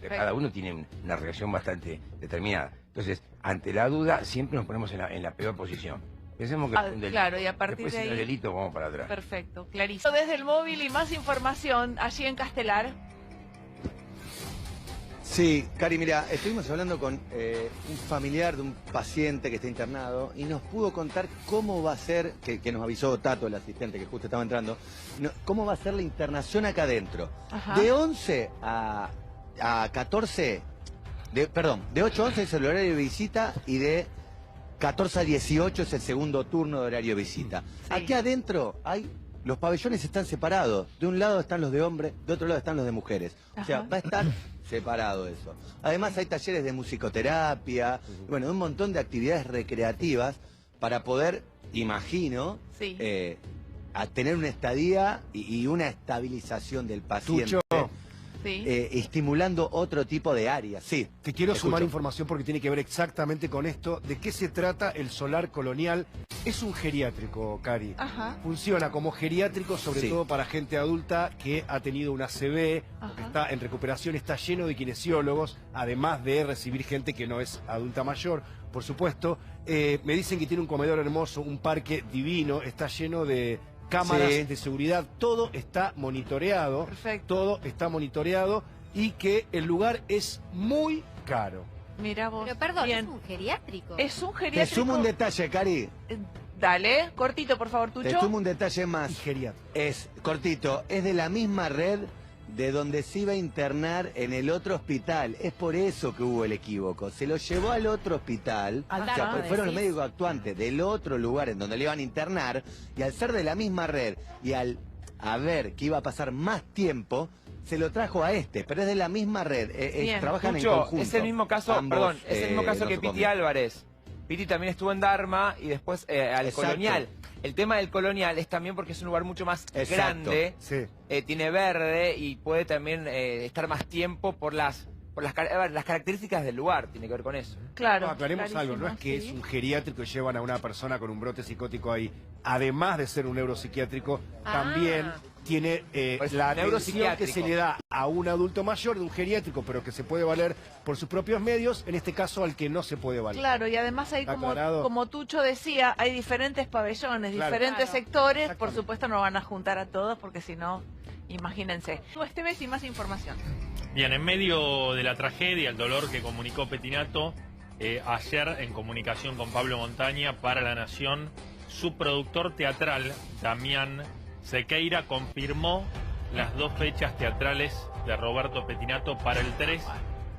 Cada uno tiene una reacción bastante determinada. Entonces, ante la duda, siempre nos ponemos en la peor posición. Pensemos que es un delito. Claro, y a partir Después, de si no ahí... es delito, vamos para atrás. Perfecto, clarísimo. Desde el móvil y más información allí en Castelar. Sí, Cari, mira, estuvimos hablando con un familiar de un paciente que está internado y nos pudo contar cómo va a ser, que nos avisó Tato, el asistente que justo estaba entrando, cómo va a ser la internación acá adentro. Ajá. De 11 a 14, perdón, de 8 a 11 es el horario de visita y de 14 a 18 es el segundo turno de horario de visita. Sí. Aquí adentro los pabellones están separados. De un lado están los de hombres, de otro lado están los de mujeres. O sea, Ajá. va a estar separado eso. Además hay talleres de musicoterapia, bueno, un montón de actividades recreativas para poder, imagino, Sí. a tener una estadía y una estabilización del paciente. Tucho, Sí. Estimulando otro tipo de áreas. Sí. te quiero Escucho. sumar información porque tiene que ver exactamente con esto. ¿De qué se trata el Solar Colonial? Es un geriátrico, Cari. Ajá. Funciona como geriátrico, sobre Sí. todo para gente adulta que ha tenido una ACV, Ajá. que está en recuperación, está lleno de kinesiólogos, además de recibir gente que no es adulta mayor, por supuesto. Me dicen que tiene un comedor hermoso, un parque divino, está lleno de cámaras Sí. de seguridad, todo está monitoreado, Perfecto. todo está monitoreado y que el lugar es muy caro. Mira vos. Pero perdón, Bien. es un geriátrico. Es un Te geriátrico... sumo un detalle, Cari. Dale, cortito, por favor, Te Tucho. sumo un detalle más. Y geriátrico. Es cortito, es de la misma red de donde se iba a internar en el otro hospital. Es por eso que hubo el equívoco. Se lo llevó al otro hospital. Al O sea, Dharma, pues fueron los decís. médicos actuantes del otro lugar en donde le iban a internar. Y al ser de la misma red y al ver que iba a pasar más tiempo, se lo trajo a este. Pero es de la misma red. Bien. Trabajan en Tucho, conjunto. es el mismo caso, Ambos, perdón, es el mismo caso que Piti nosocomios. Álvarez. Piti también estuvo en Dharma y después al Exacto. Colonial. El tema del Colonial es también porque es un lugar mucho más Exacto. grande, Sí. tiene verde y puede también estar más tiempo por las características del lugar, tiene que ver con eso. Claro. No, aclaremos algo, no es que sí. es un geriátrico y llevan a una persona con un brote psicótico ahí. Además de ser un neuropsiquiátrico, también tiene Pues, la atención que neuropsiquiátrico. se le da a un adulto mayor de un geriátrico, pero que se puede valer por sus propios medios, en este caso al que no se puede valer. Claro, y además hay Aclarado. como Tucho decía, hay diferentes pabellones, Claro. diferentes Claro. sectores, por Exactamente. supuesto no van a juntar a todos porque si no, imagínense. Este mes y más información. Bien, en medio de la tragedia, el dolor que comunicó Petinato, ayer en comunicación con Pablo Montaña para La Nación, su productor teatral, Damián Sequeira, confirmó las dos fechas teatrales de Roberto Petinato para el 3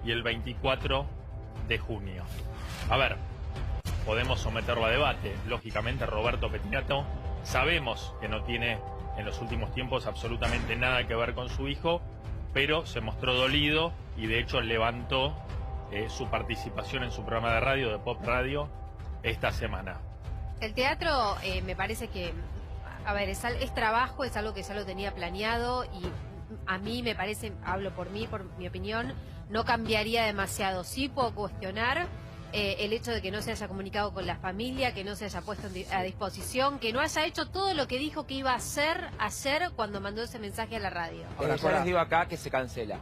y el 24 de junio. A ver, podemos someterlo a debate. Lógicamente, Roberto Petinato sabemos que no tiene en los últimos tiempos absolutamente nada que ver con su hijo, pero se mostró dolido y de hecho levantó su participación en su programa de radio, de Pop Radio, esta semana. El teatro me parece que, a ver, es trabajo, es algo que ya lo tenía planeado y a mí me parece, hablo por mí, por mi opinión, no cambiaría demasiado. Sí puedo cuestionar el hecho de que no se haya comunicado con la familia, que no se haya puesto a disposición, que no haya hecho todo lo que dijo que iba a hacer ayer cuando mandó ese mensaje a la radio. Ahora, Yo Cora. les digo acá que se cancela.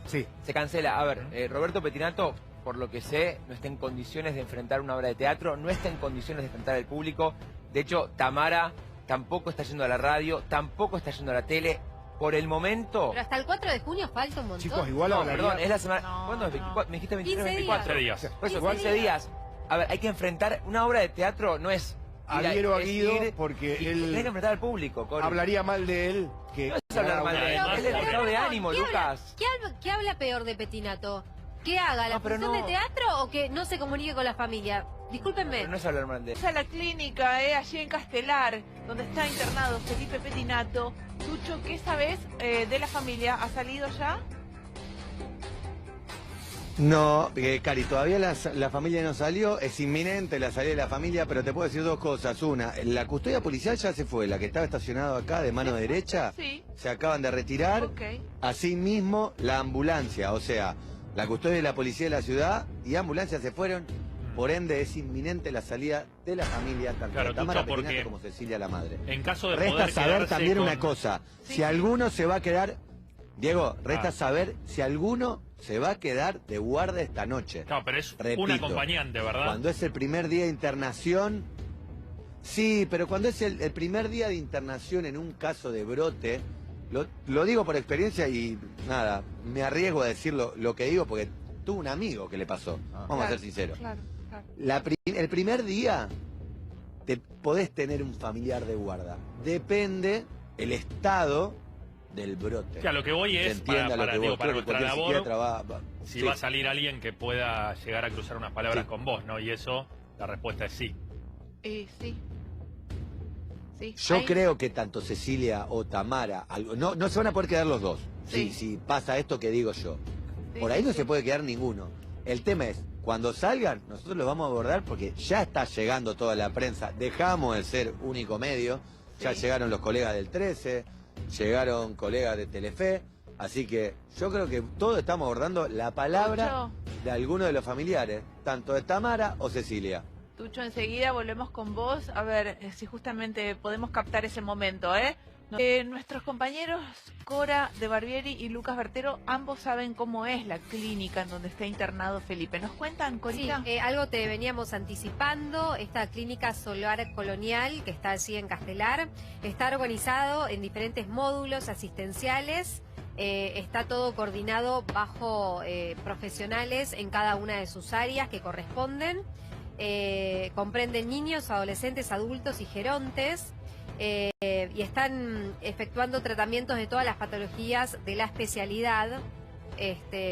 Sí. Se cancela. A ver, Roberto Petinato, por lo que sé, no está en condiciones de enfrentar una obra de teatro, no está en condiciones de enfrentar al público. De hecho, Tamara tampoco está yendo a la radio, tampoco está yendo a la tele. Por el momento... Pero hasta el 4 de junio falta un montón. Chicos, igual No, hablaría... perdón, es la semana... No, ¿Cuándo es? no. 24, me dijiste 23, 15 24. días. Por eso, 15 15 días. A ver, hay que enfrentar... Una obra de teatro no es... Adhiero a es Guido ir porque y él tenés que enfrentar al público, Cori. hablaría mal de él que... No es hablar mal de él, Además, es el estado de perdón, ánimo, ¿qué Lucas. ¿Qué habla peor de Petinato? ¿Que haga la No, pero función no. de teatro o que no se comunique con la familia? Discúlpenme. Pero no es hablar mal de él. A la clínica, allí en Castelar, donde está internado Felipe Petinato. Tucho, ¿qué sabes de la familia? ¿Ha salido ya? No, Cari, todavía la familia no salió, es inminente la salida de la familia, pero te puedo decir dos cosas. Una, la custodia policial ya se fue, la que estaba estacionada acá de mano derecha, Sí. se acaban de retirar. Ok. Asimismo, la ambulancia, o sea, la custodia de la policía de la ciudad y ambulancia se fueron. Por ende, es inminente la salida de la familia, tanto Claro, de Tamara Tucho, Petinato porque como Cecilia, la madre. En caso de Resta poder saber quedarse también con- una cosa, Sí, si sí. alguno se va a quedar, Diego, resta Ah. saber si alguno se va a quedar de guardia esta noche. Claro, pero es Repito, un acompañante, ¿verdad? Cuando es el primer día de internación, Sí, pero cuando es el primer día de internación en un caso de brote, lo digo por experiencia y nada, me arriesgo a decir lo que digo porque tuve un amigo que le pasó, vamos a ser sinceros. Claro. El primer día te podés tener un familiar de guarda, depende el estado del brote. O sea, lo que voy es, para nuestra labor, si sí. va a salir alguien que pueda llegar a cruzar unas palabras con vos, ¿no? Y eso, la respuesta es sí. Sí. Yo creo que tanto Cecilia o Tamara, no se van a poder quedar los dos, si pasa esto que digo yo. Por ahí no se puede quedar ninguno. El tema es, cuando salgan, nosotros los vamos a abordar porque ya está llegando toda la prensa. Dejamos de ser único medio, ya llegaron los colegas del 13, llegaron colegas de Telefe, así que yo creo que todos estamos abordando la palabra de alguno de los familiares, tanto de Tamara o Cecilia. Tucho, enseguida volvemos con vos, a ver si justamente podemos captar ese momento, nuestros compañeros Cora de Barbieri y Lucas Bertero, ambos saben cómo es la clínica en donde está internado Felipe. ¿Nos cuentan, Corita? Sí, algo te veníamos anticipando. Esta clínica Solar Colonial, que está allí en Castelar, está organizado en diferentes módulos asistenciales. Está todo coordinado bajo profesionales en cada una de sus áreas que corresponden. Comprenden niños, adolescentes, adultos y gerontes. Y están efectuando tratamientos de todas las patologías de la especialidad,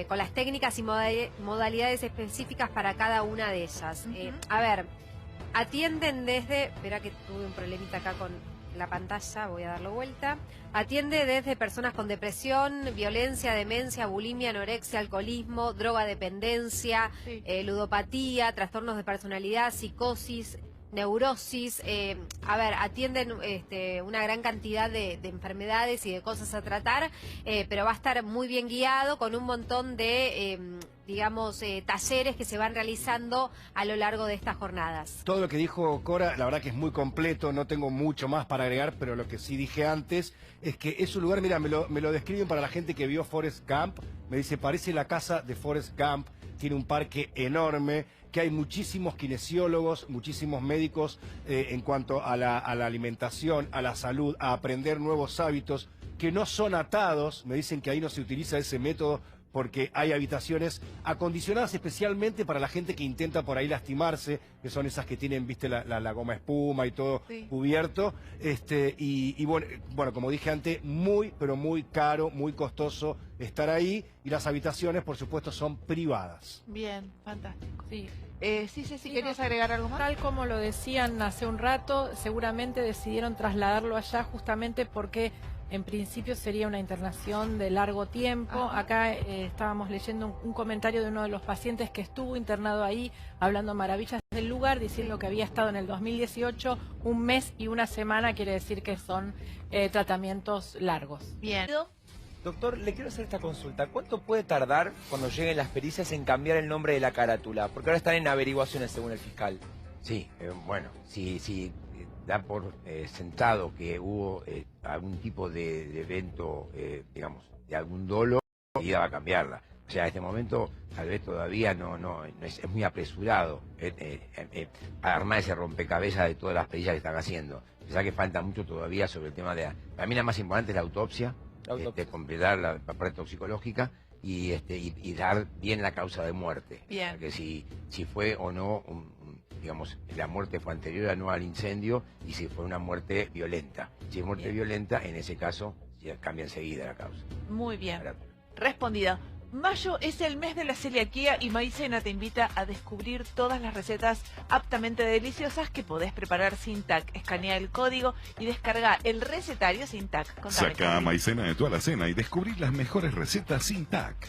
con las técnicas y modalidades específicas para cada una de ellas. A ver, atienden desde... Espera que tuve un problemita acá con la pantalla, voy a darlo vuelta. Atiende desde personas con depresión, violencia, demencia, bulimia, anorexia, alcoholismo, drogadependencia, ludopatía, trastornos de personalidad, psicosis, neurosis, atienden una gran cantidad de enfermedades y de cosas a tratar, pero va a estar muy bien guiado con un montón de, talleres que se van realizando a lo largo de estas jornadas. Todo lo que dijo Cora, la verdad que es muy completo, no tengo mucho más para agregar, pero lo que sí dije antes es que es un lugar, mira, me lo describen para la gente que vio Forrest Gump, me dice, parece la casa de Forrest Gump, tiene un parque enorme, que hay muchísimos kinesiólogos, muchísimos médicos en cuanto a la alimentación, a la salud, a aprender nuevos hábitos que no son atados. Me dicen que ahí no se utiliza ese método porque hay habitaciones acondicionadas especialmente para la gente que intenta por ahí lastimarse, que son esas que tienen, viste, la goma espuma y todo cubierto. Y bueno, como dije antes, muy, pero muy caro, muy costoso estar ahí, y las habitaciones, por supuesto, son privadas. Bien, fantástico. Sí. Si querías agregar algo más. Tal como lo decían hace un rato, seguramente decidieron trasladarlo allá justamente porque en principio sería una internación de largo tiempo. Acá estábamos leyendo un comentario de uno de los pacientes que estuvo internado ahí, hablando maravillas del lugar, diciendo que había estado en el 2018 un mes y una semana, quiere decir que son tratamientos largos. Bien. Doctor, le quiero hacer esta consulta. ¿Cuánto puede tardar cuando lleguen las pericias en cambiar el nombre de la carátula? Porque ahora están en averiguaciones según el fiscal. Sí, bueno, si da por sentado que hubo algún tipo de evento, de algún dolo, y va a cambiarla. O sea, en este momento tal vez todavía no es muy apresurado armar ese rompecabezas de todas las perillas que están haciendo. Pensá que falta mucho todavía sobre el tema de... Para mí la más importante es la autopsia. Completar la parte toxicológica y dar bien la causa de muerte. Bien. Porque si fue o no, la muerte fue anterior no al incendio, y si fue una muerte violenta. Si es muerte violenta, en ese caso ya cambia enseguida la causa. Muy bien. Respondida. Mayo es el mes de la celiaquía y Maicena te invita a descubrir todas las recetas aptamente deliciosas que podés preparar sin TAC. Escanea el código y descarga el recetario sin TAC. Contame, Saca Maicena de tu alacena y descubrí las mejores recetas sin TAC.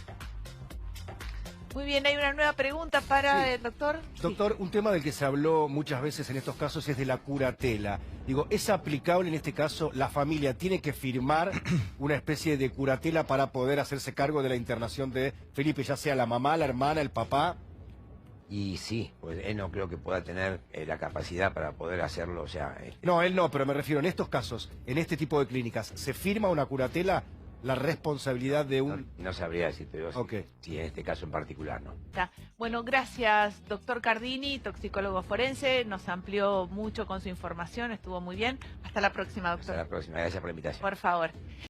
Muy bien, hay una nueva pregunta para el doctor. Doctor, un tema del que se habló muchas veces en estos casos es de la curatela. Digo, ¿es aplicable en este caso? ¿La familia tiene que firmar una especie de curatela para poder hacerse cargo de la internación de Felipe, ya sea la mamá, la hermana, el papá? Y sí, pues él no creo que pueda tener la capacidad para poder hacerlo, o sea... No, él no, pero me refiero, en estos casos, en este tipo de clínicas, ¿se firma una curatela la responsabilidad de un... No sabría decirte yo Ok. si en este caso en particular no. Bueno, gracias, doctor Cardini, toxicólogo forense. Nos amplió mucho con su información, estuvo muy bien. Hasta la próxima, doctor. Hasta la próxima, gracias por la invitación. Por favor.